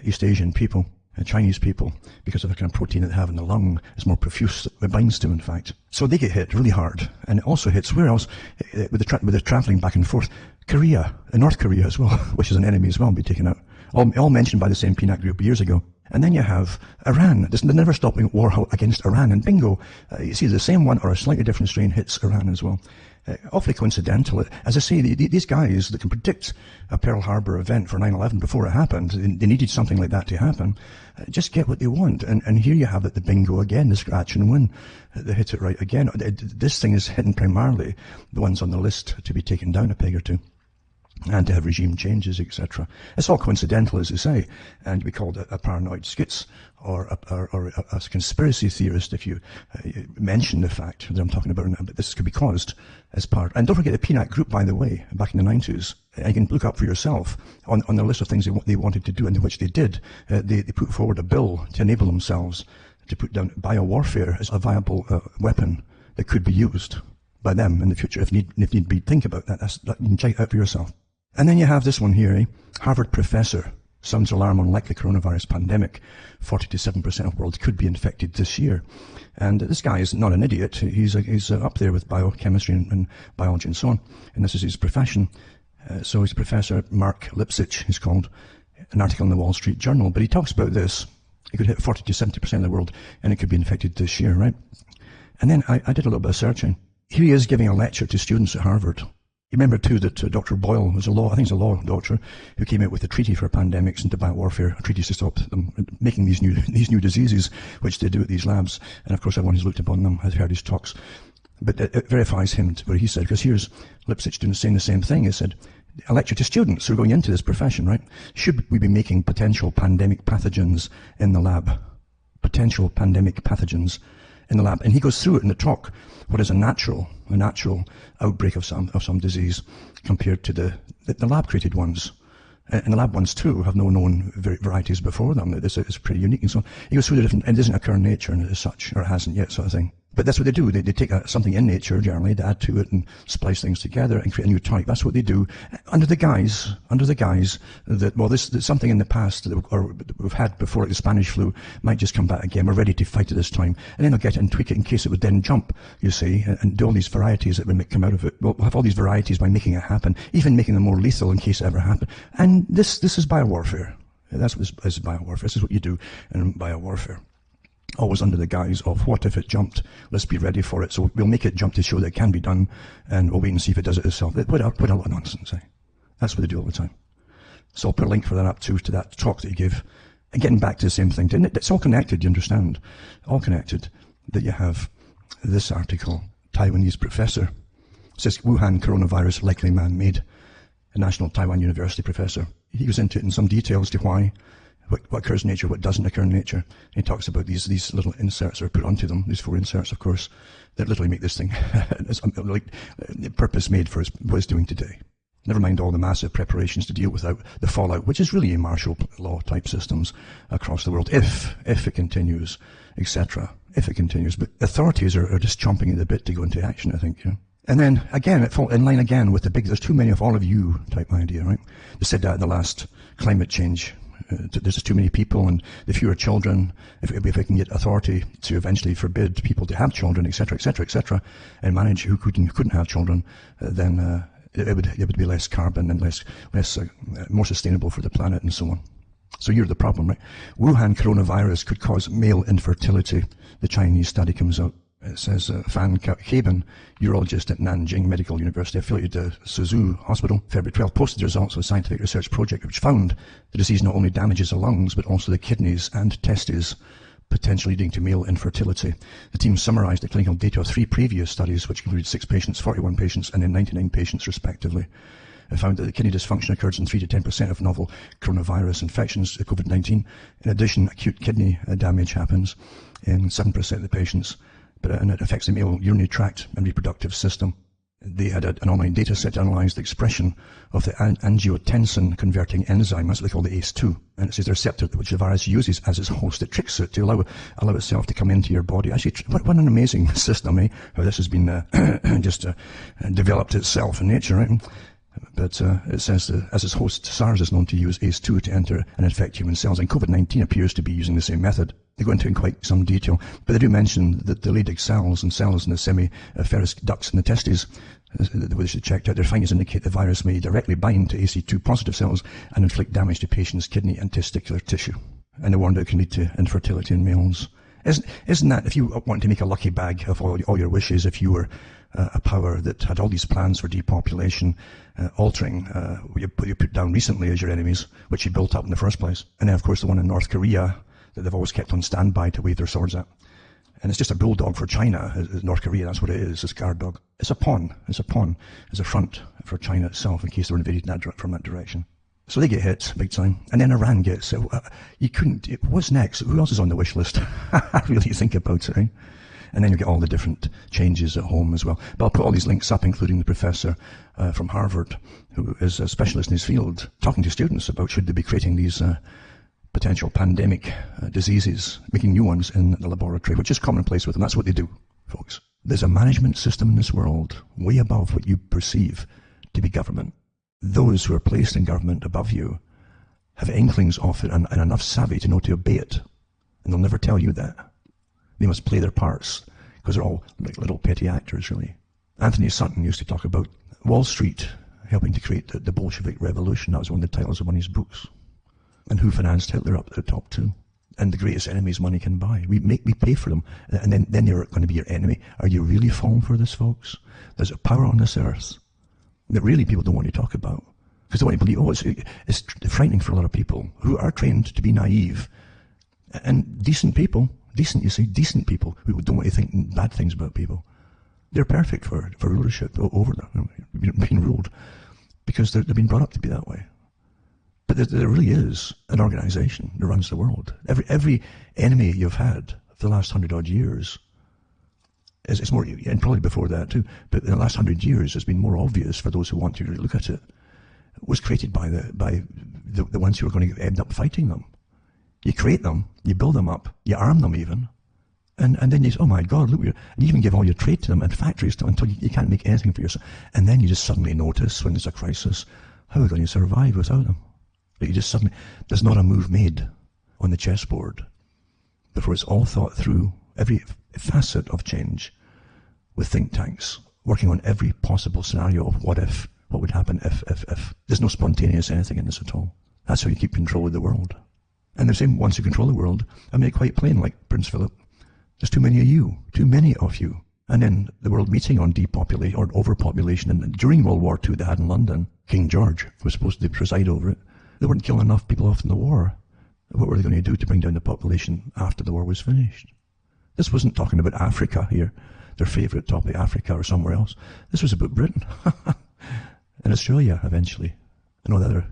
East Asian people. Chinese people, because of the kind of protein that they have in the lung, is more profuse. It binds to, in fact. So they get hit really hard. And it also hits, where else, with the traveling back and forth, Korea, and North Korea as well, which is an enemy as well, be taken out. All mentioned by the same PNAC group years ago. And then you have Iran. There's the never-stopping war against Iran. And bingo, you see the same one or a slightly different strain hits Iran as well. Awfully coincidental. As I say, these guys that can predict a Pearl Harbor event for 9/11 before it happened, they needed something like that to happen, just get what they want. And here you have it, the bingo again, the scratch and win. They hit it right again. This thing is hitting primarily the ones on the list to be taken down a peg or two, and to have regime changes, etc. It's all coincidental, as they say, and be called a paranoid schiz or a conspiracy theorist if you mention the fact that I'm talking about. But this could be caused as part. And don't forget the PNAC group, by the way, back in the 90s. You can look up for yourself on the list of things they wanted to do, and which they did. They put forward a bill to enable themselves to put down biowarfare as a viable weapon that could be used by them in the future if need be. Think about that. You can check it out for yourself. And then you have this one here, Harvard professor sounds alarm on likely coronavirus pandemic. 40 to 7% of the world could be infected this year. And this guy is not an idiot. He's up there with biochemistry and biology and so on. And this is his profession. So he's Professor Mark Lipsitch, he's called, an article in the Wall Street Journal. But he talks about this. It could hit 40 to 70% of the world, and it could be infected this year, right? And then I did a little bit of searching. Here he is giving a lecture to students at Harvard. You remember too that Dr. Boyle was I think he's a law doctor, who came out with a treaty for pandemics and to biowarfare, a treaty to stop them making these new diseases, which they do at these labs. And of course everyone who's looked upon them has heard his talks. But it verifies him to what he said, because here's Lipsitch saying the same thing. He said, A lecture to students who are going into this profession, right? Should we be making potential pandemic pathogens in the lab? Potential pandemic pathogens in the lab. And he goes through it in the talk, what is a natural outbreak of some disease compared to the lab-created ones. And the lab ones too have no known varieties before them. This is pretty unique and so on. He goes through the different, and it doesn't occur in nature as such, or it hasn't yet, sort of thing. But that's what they do. They take something in nature, generally, to add to it and splice things together and create a new type. That's what they do under the guise that, well, there's something in the past that we've had before, like the Spanish flu, might just come back again. We're ready to fight it this time. And then they'll get it and tweak it in case it would then jump, you see, and do all these varieties that would come out of it. We'll have all these varieties by making it happen, even making them more lethal in case it ever happened. And this is biowarfare. That's what is biowarfare. This is what you do in biowarfare. Always under the guise of, what if it jumped? Let's be ready for it. So we'll make it jump to show that it can be done, and we'll wait and see if it does it itself. What a lot of nonsense, eh? That's what they do all the time. So I'll put a link for that up too, to that talk that he gave. And getting back to the same thing, it's all connected, you understand? All connected. That you have this article, Taiwanese professor, says Wuhan coronavirus likely man-made. A National Taiwan University professor. He goes into it in some detail as to why, what occurs in nature, what doesn't occur in nature. And he talks about these little inserts that are put onto them, these 4 inserts, of course, that literally make this thing like purpose made for what it's doing today. Never mind all the massive preparations to deal with the fallout, which is really a martial law type systems across the world, if it continues, etc. If it continues. But authorities are just chomping at the bit to go into action, I think, you know. And then, again, it falls in line again with the big, there's too many of all of you type idea, right? They said that in the last climate change. There's just too many people, and the fewer children, if we can get authority to eventually forbid people to have children, etc., etc., etc., and manage who couldn't have children, then it would be less carbon and more sustainable for the planet and so on. So you're the problem, right? Wuhan coronavirus could cause male infertility. The Chinese study comes out. It says Fan Caban, urologist at Nanjing Medical University, affiliated to Suzhou Hospital, February 12, posted the results of a scientific research project which found the disease not only damages the lungs, but also the kidneys and testes, potentially leading to male infertility. The team summarized the clinical data of 3 previous studies, which included 6 patients, 41 patients, and then 99 patients, respectively. It found that the kidney dysfunction occurs in 3 to 10% of novel coronavirus infections, COVID-19. In addition, acute kidney damage happens in 7% of the patients. And it affects the male urinary tract and reproductive system. They had an online data set to analyze the expression of the angiotensin converting enzyme, that's what they call the ACE2. And it says the receptor which the virus uses as its host. It tricks it to allow itself to come into your body. Actually, what an amazing system, eh? How this has been developed itself in nature, right? But it says as its host, SARS is known to use ACE2 to enter and infect human cells, and COVID-19 appears to be using the same method. They go into in quite some detail, but they do mention that the Leydig cells and cells in the semi-ferrous ducts in the testes, which they checked out, their findings indicate the virus may directly bind to ACE2 positive cells and inflict damage to patients' kidney and testicular tissue. And they warned that it can lead to infertility in males. Isn't that, if you want to make a lucky bag of all your wishes, if you were a power that had all these plans for depopulation, altering what you put down recently as your enemies, which you built up in the first place. And then, of course, the one in North Korea that they've always kept on standby to wave their swords at. And it's just a bulldog for China, North Korea, that's what it is, it's a guard dog. It's a pawn, it's a front for China itself in case they were invaded from that direction. So they get hit big time. And then Iran gets it. What's next? Who else is on the wish list? Really think about it, right? And then you get all the different changes at home as well. But I'll put all these links up, including the professor from Harvard, who is a specialist in his field, talking to students about should they be creating these potential pandemic diseases, making new ones in the laboratory, which is commonplace with them. That's what they do, folks. There's a management system in this world way above what you perceive to be government. Those who are placed in government above you have inklings of it and enough savvy to know to obey it. And they'll never tell you that. They must play their parts, because they're all like little petty actors, really. Anthony Sutton used to talk about Wall Street helping to create the Bolshevik Revolution. That was one of the titles of one of his books. And who financed Hitler up at the top too. And the greatest enemies money can buy. We pay for them, and then they're going to be your enemy. Are you really falling for this, folks? There's a power on this earth that really people don't want to talk about. Because they want to believe, it's frightening for a lot of people who are trained to be naive. And decent people, decent people who don't want to think bad things about people. They're perfect for rulership over them, being ruled. because they've been brought up to be that way. But there really is an organization that runs the world. Every enemy you've had for the last 100-odd years, it's more, and probably before that too, but in the last 100 years it's been more obvious for those who want to really look at it, was created by the ones who are going to end up fighting them. You create them, you build them up, you arm them even, and then you say, oh my God, look, and you even give all your trade to them and factories to them until you can't make anything for yourself. And then you just suddenly notice when there's a crisis, how are we going to survive without them? But you just suddenly, there's not a move made on the chessboard before it's all thought through, every facet of change, with think tanks working on every possible scenario of what if, what would happen if. There's no spontaneous anything in this at all. That's how you keep control of the world. And the same ones who control the world, I made it quite plain, like Prince Philip. There's too many of you. And then the world meeting on depopulation or overpopulation, and during World War II they had in London, King George was supposed to preside over it. They weren't killing enough people off in the war. What were they going to do to bring down the population after the war was finished? This wasn't talking about Africa here, their favourite topic, Africa or somewhere else. This was about Britain. And Australia, eventually. And all the other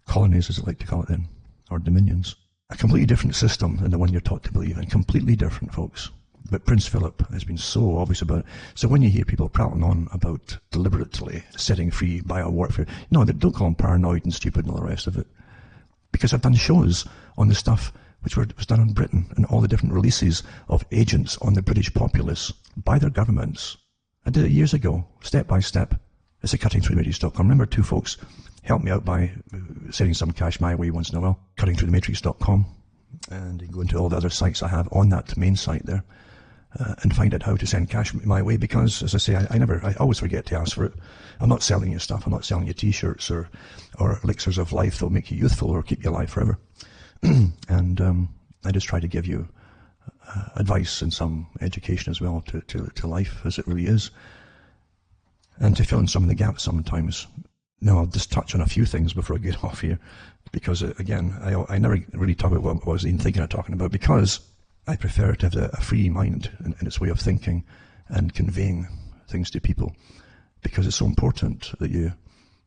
colonies, as I like to call it then, or dominions. A completely different system than the one you're taught to believe in. Completely different, folks. But Prince Philip has been so obvious about it. So when you hear people prattling on about deliberately setting free biowarfare, no, don't call them paranoid and stupid and all the rest of it. Because I've done shows on the stuff which was done in Britain and all the different releases of agents on the British populace by their governments. I did it years ago, step by step. It's at cuttingthroughthematrix.com. Remember, two folks helped me out by sending some cash my way once in a while. Cuttingthroughthematrix.com. And you can go into all the other sites I have on that main site there and find out how to send cash my way, because, as I say, I always forget to ask for it. I'm not selling you stuff. I'm not selling you t-shirts or elixirs of life that'll make you youthful or keep you alive forever. And I just try to give you advice and some education as well to life as it really is, and to fill in some of the gaps sometimes. Now, I'll just touch on a few things before I get off here, because, again, I never really talk about what I was even thinking of talking about, because I prefer to have a free mind in its way of thinking and conveying things to people, because it's so important that you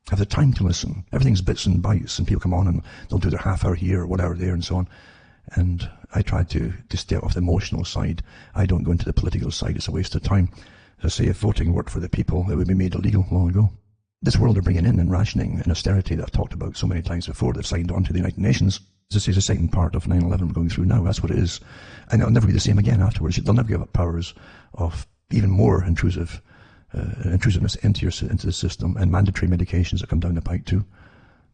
have the time to listen. Everything's bits and bytes, and people come on and they'll do their half hour here or whatever there and so on. And I try to stay off the emotional side. I don't go into the political side. It's a waste of time. As I say, if voting worked for the people, it would be made illegal long ago. This world they're bringing in and rationing and austerity that I've talked about so many times before, they've signed on to the United Nations. This is the second part of 9/11 we're going through now. That's what it is. And it'll never be the same again afterwards. They'll never give up powers of even more intrusiveness into the system, and mandatory medications that come down the pike too.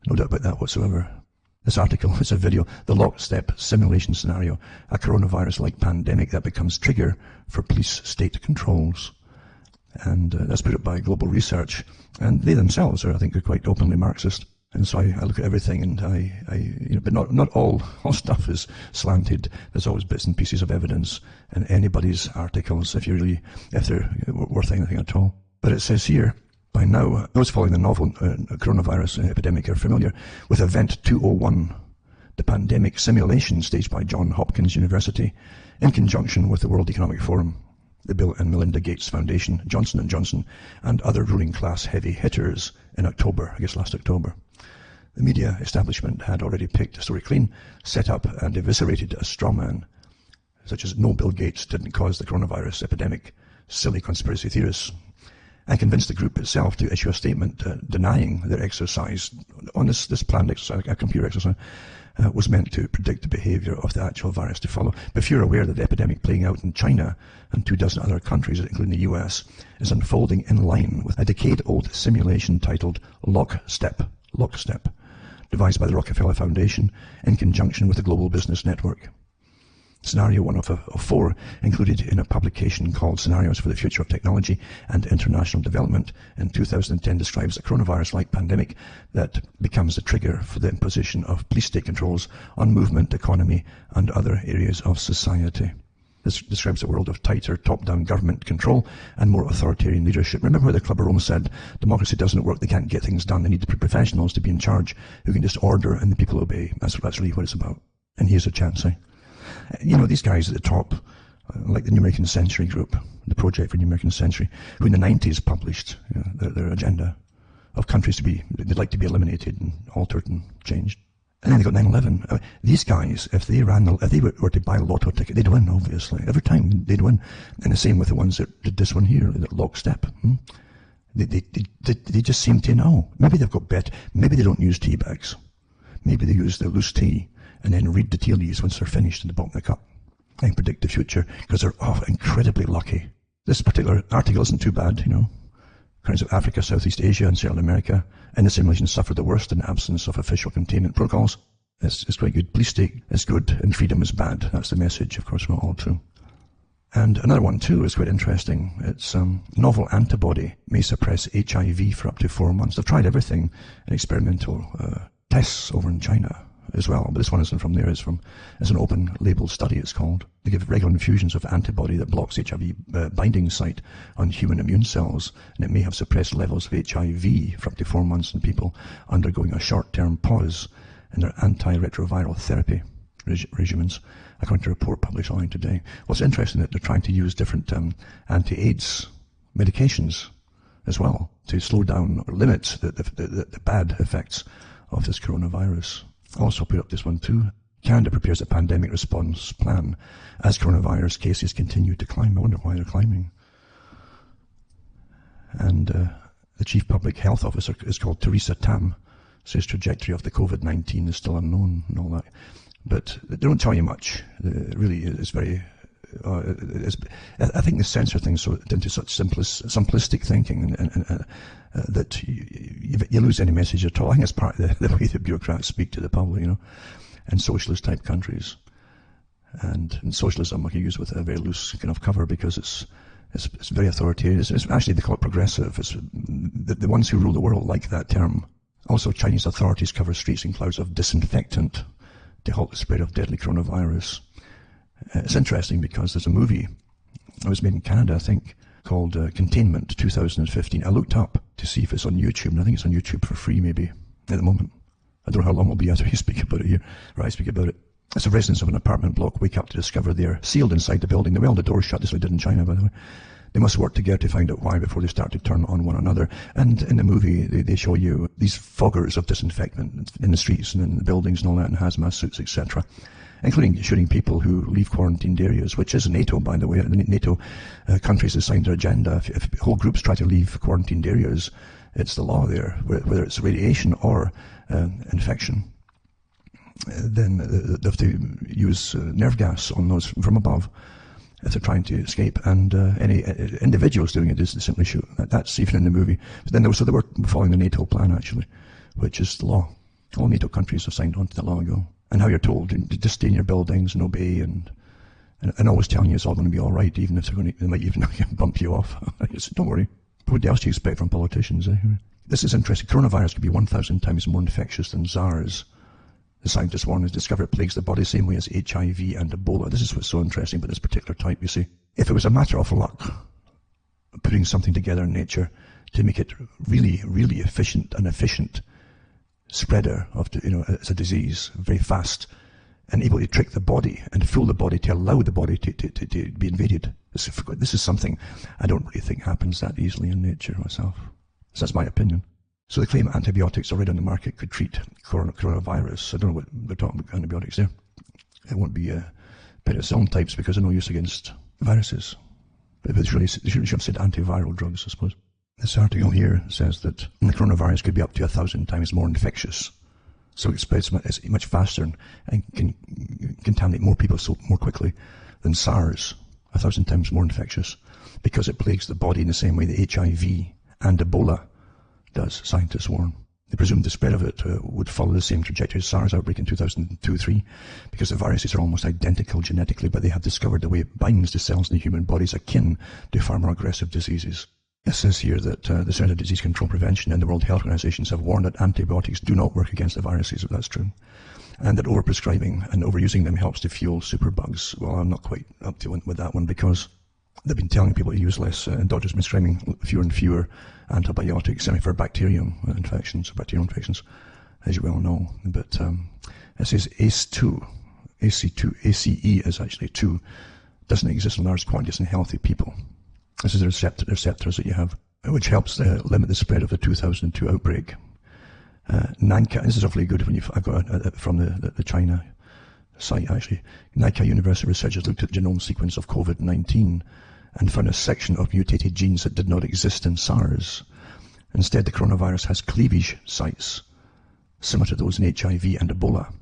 No doubt about that whatsoever. This article is a video, the lockstep simulation scenario, a coronavirus-like pandemic that becomes trigger for police state controls. And that's put up by Global Research, and they themselves are, I think, are quite openly Marxist. And so I look at everything, and but not all stuff is slanted. There's always bits and pieces of evidence in anybody's articles if they're worth anything at all. But it says here, by now, those following the novel coronavirus epidemic are familiar with Event 201, the pandemic simulation staged by Johns Hopkins University in conjunction with the World Economic Forum, the Bill and Melinda Gates Foundation, Johnson & Johnson, and other ruling class heavy hitters in October, I guess last October. The media establishment had already picked a story clean, set up and eviscerated a straw man, such as no, Bill Gates didn't cause the coronavirus epidemic, silly conspiracy theorists, and convinced the group itself to issue a statement denying their exercise on this planned exercise, a computer exercise, was meant to predict the behaviour of the actual virus to follow. But if you're aware that the epidemic playing out in China and 24 other countries, including the US, is unfolding in line with a decade-old simulation titled Lockstep, devised by the Rockefeller Foundation in conjunction with the Global Business Network. Scenario 1 of 4, included in a publication called Scenarios for the Future of Technology and International Development in 2010, describes a coronavirus-like pandemic that becomes the trigger for the imposition of police state controls on movement, economy, and other areas of society. This describes a world of tighter top-down government control and more authoritarian leadership. Remember where the Club of Rome said, democracy doesn't work, they can't get things done, they need professionals to be in charge who can just order and the people obey. That's really what it's about. And here's a chance, eh? These guys at the top, like the New American Century group, the Project for New American Century, who in the 90s published their agenda of countries they'd like to be eliminated and altered and changed. And then they got 9/11. These guys, if they were to buy a lotto ticket, they'd win, obviously. Every time they'd win. And the same with the ones that did this one here, that lockstep. They just seem to know. Maybe they've got maybe they don't use tea bags. Maybe they use the loose tea and then read the tea leaves once they're finished in the bottom of the cup and predict the future, because they're incredibly lucky. This particular article isn't too bad, Countries of Africa, Southeast Asia, and Central America and assimilation suffered the worst in the absence of official containment protocols. It's quite good. Police state is good and freedom is bad. That's the message. Of course, not all true. And another one too is quite interesting. It's novel antibody may suppress HIV for up to 4 months. They've tried everything in experimental tests over in China as well, but this one isn't from there. It's an open label study, it's called. They give regular infusions of antibody that blocks HIV binding site on human immune cells, and it may have suppressed levels of HIV for up to 4 months in people undergoing a short-term pause in their antiretroviral therapy regimens, according to a report published online today. Well, it's interesting that they're trying to use different anti-AIDS medications as well to slow down or limit the bad effects of this coronavirus. Also put up this one too. Canada prepares a pandemic response plan as coronavirus cases continue to climb. I wonder why they're climbing. And the chief public health officer is called Theresa Tam. Says trajectory of the COVID-19 is still unknown and all that. But they don't tell you much. It really is very... I think they censor things into such simplistic thinking and that you lose any message at all. I think it's part of the way the bureaucrats speak to the public, and socialist type countries. And socialism I can use with a very loose kind of cover because it's very authoritarian. It's actually, they call it progressive. It's the ones who rule the world like that term. Also, Chinese authorities cover streets in clouds of disinfectant to halt the spread of deadly coronavirus. It's interesting because there's a movie that was made in Canada, I think, called Containment 2015. I looked up to see if it's on YouTube, and I think it's on YouTube for free maybe at the moment. I don't know how long it'll be after you speak about it here, or I speak about it. It's a residents of an apartment block wake up to discover they're sealed inside the building. They held the doors shut, this they did in China, by the way. They must work together to find out why before they start to turn on one another. And in the movie, they show you these foggers of disinfectant in the streets and in the buildings and all that, and hazmat suits, etc., including shooting people who leave quarantined areas, which is NATO, by the way. The NATO countries have signed their agenda. If whole groups try to leave quarantined areas, it's the law there, whether it's radiation or infection. Then they have to use nerve gas on those from above if they're trying to escape. And any individuals doing it is to simply shoot. That's even in the movie. But then they were following the NATO plan, actually, which is the law. All NATO countries have signed on to that long ago. And how you're told to just stay in your buildings and obey and always telling you it's all going to be all right, even if they might even bump you off. Don't worry. What else do you expect from politicians? This is interesting. Coronavirus could be 1,000 times more infectious than SARS. The scientists warn has discovered it plagues the body the same way as HIV and Ebola. This is what's so interesting about this particular type, you see. If it was a matter of luck, putting something together in nature to make it really, really efficient spreader of, it's a disease, very fast, and able to trick the body and fool the body to allow the body to be invaded. This is something I don't really think happens that easily in nature myself. So that's my opinion. So they claim antibiotics already on the market could treat coronavirus. I don't know what they're talking about antibiotics there. It won't be penicillin types because they're no use against viruses. But they should have said antiviral drugs, I suppose. This article here says that the coronavirus could be up to 1,000 times more infectious. So it spreads much faster and can contaminate more people more quickly than SARS, 1,000 times more infectious, because it plagues the body in the same way that HIV and Ebola does, scientists warn. They presume the spread of it would follow the same trajectory as SARS outbreak in 2002-03, because the viruses are almost identical genetically, but they have discovered the way it binds the cells in the human body is akin to far more aggressive diseases. It says here that the Center for Disease Control Prevention and the World Health Organizations have warned that antibiotics do not work against the viruses, if that's true, and that overprescribing and overusing them helps to fuel superbugs. Well, I'm not quite up to it with that one, because they've been telling people to use less, and doctors have been prescribing fewer and fewer antibiotics, for bacterial infections, as you well know. But it says ACE2, ACE is actually 2, doesn't exist in large quantities in healthy people. This is the receptors that you have. which helps limit the spread of the 2002 outbreak. Nankai, this is awfully good when I've got from the China site actually. Nankai University researchers looked at the genome sequence of COVID-19 and found a section of mutated genes that did not exist in SARS. Instead, the coronavirus has cleavage sites similar to those in HIV and Ebola.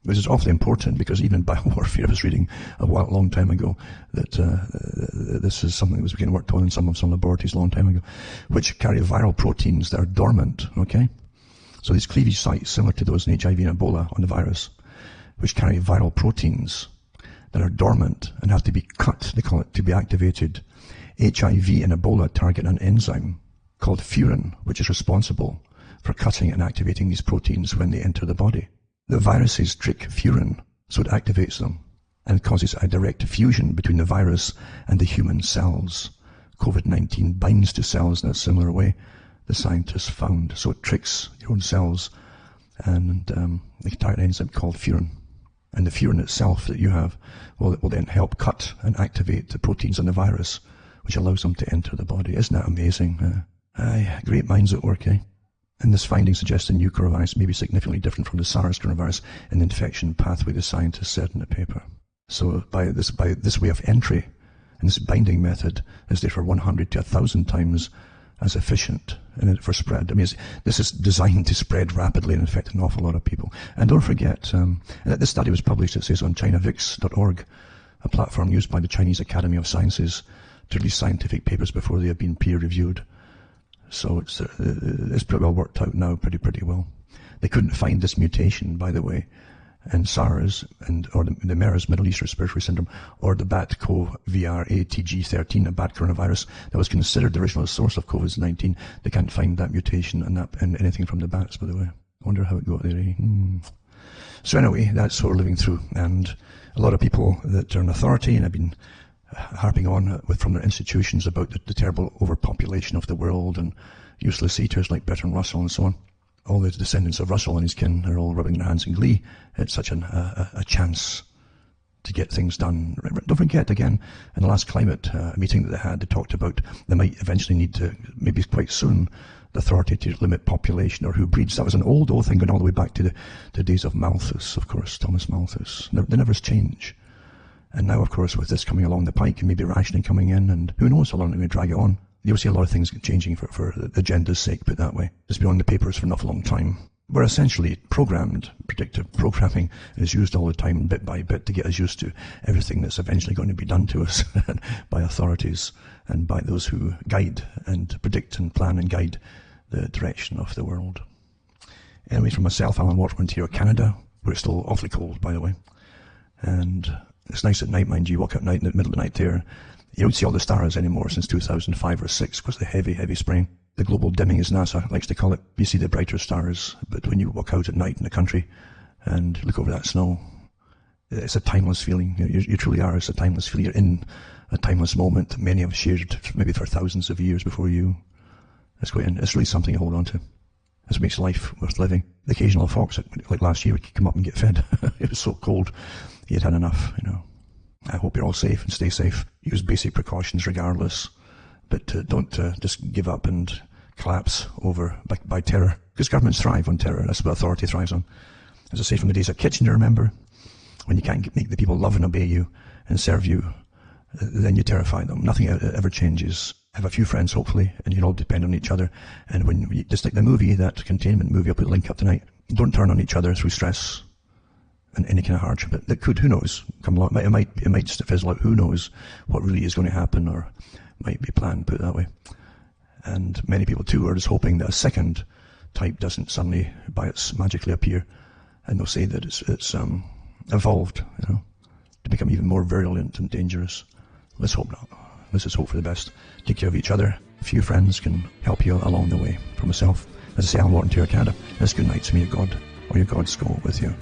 This is awfully important because even in biowarfare, I was reading a long time ago that this is something that was being worked on in some laboratories a long time ago, which carry viral proteins that are dormant, okay? So these cleavage sites, similar to those in HIV and Ebola on the virus, which carry viral proteins that are dormant and have to be cut, they call it, to be activated. HIV and Ebola target an enzyme called furin, which is responsible for cutting and activating these proteins when they enter the body. The viruses trick furin, so it activates them and causes a direct fusion between the virus and the human cells. COVID-19 binds to cells in a similar way, the scientists found. So it tricks your own cells and they target an enzyme called furin. And the furin itself that you have will then help cut and activate the proteins in the virus, which allows them to enter the body. Isn't that amazing? Great minds at work, eh? And this finding suggests the new coronavirus may be significantly different from the SARS coronavirus in the infection pathway, the scientists said in the paper. So by this way of entry and this binding method is therefore 100 to 1,000 times as efficient for spread. I mean, this is designed to spread rapidly and infect an awful lot of people. And don't forget, this study was published, it says, on ChinaVix.org, a platform used by the Chinese Academy of Sciences to release scientific papers before they have been peer-reviewed. So it's pretty well worked out now, pretty well. They couldn't find this mutation, by the way, in SARS or the MERS, Middle East Respiratory Syndrome, or the BAT-CoV-RATG13, a bat coronavirus that was considered the original source of COVID-19. They can't find that mutation in anything from the bats, by the way. I wonder how it got there. So anyway, that's what we're living through, and a lot of people that are in authority and have been harping on from their institutions about the terrible overpopulation of the world and useless eaters like Bertrand Russell and so on. All the descendants of Russell and his kin are all rubbing their hands in glee. It's such a chance to get things done. Don't forget, again, in the last climate meeting that they had, they talked about they might eventually need to, maybe quite soon, the authority to limit population or who breeds. That was an old thing going all the way back to the days of Malthus, of course, Thomas Malthus. They never change. And now, of course, with this coming along the pike, and maybe rationing coming in, and who knows how long they're going to drag it on. You'll see a lot of things changing for the agenda's sake, put it that way. It's been on the papers for an awful long time. We're essentially programmed. Predictive programming is used all the time, bit by bit, to get us used to everything that's eventually going to be done to us by authorities and by those who guide and predict and plan and guide the direction of the world. Anyway, for myself, Alan Watt, Ontario, Canada, where it's still awfully cold, by the way. And it's nice at night, mind you. You walk out at night in the middle of the night there. You don't see all the stars anymore since 2005 or 6 because of the heavy spraying. The global dimming, as NASA likes to call it. You see the brighter stars, but when you walk out at night in the country and look over that snow, it's a timeless feeling. You truly are. It's a timeless feeling. You're in a timeless moment that many have shared maybe for thousands of years before you. It's really something to hold on to. This makes life worth living. The occasional fox, like last year, would come up and get fed. It was so cold. He had enough, I hope you're all safe and stay safe. Use basic precautions regardless. But don't just give up and collapse by terror. Because governments thrive on terror. That's what authority thrives on. As I say, from the days of Kitchener, remember? When you can't make the people love and obey you and serve you, then you terrify them. Nothing ever changes. Have a few friends, hopefully, and you all depend on each other. And when just like the movie, that containment movie, I'll put a link up tonight. Don't turn on each other through stress and any kind of hardship that could, who knows, come along. It might just fizzle out. Who knows what really is going to happen or might be planned, put it that way. And many people too are just hoping that a second type doesn't suddenly magically appear, and they'll say that it's evolved, to become even more virulent and dangerous. Let's hope not. Let's just hope for the best. Take care of each other. A few friends can help you along the way. For myself, as I say, I'm Watt, Ontario, Canada. Let's good night to me, your God, or your gods go with you.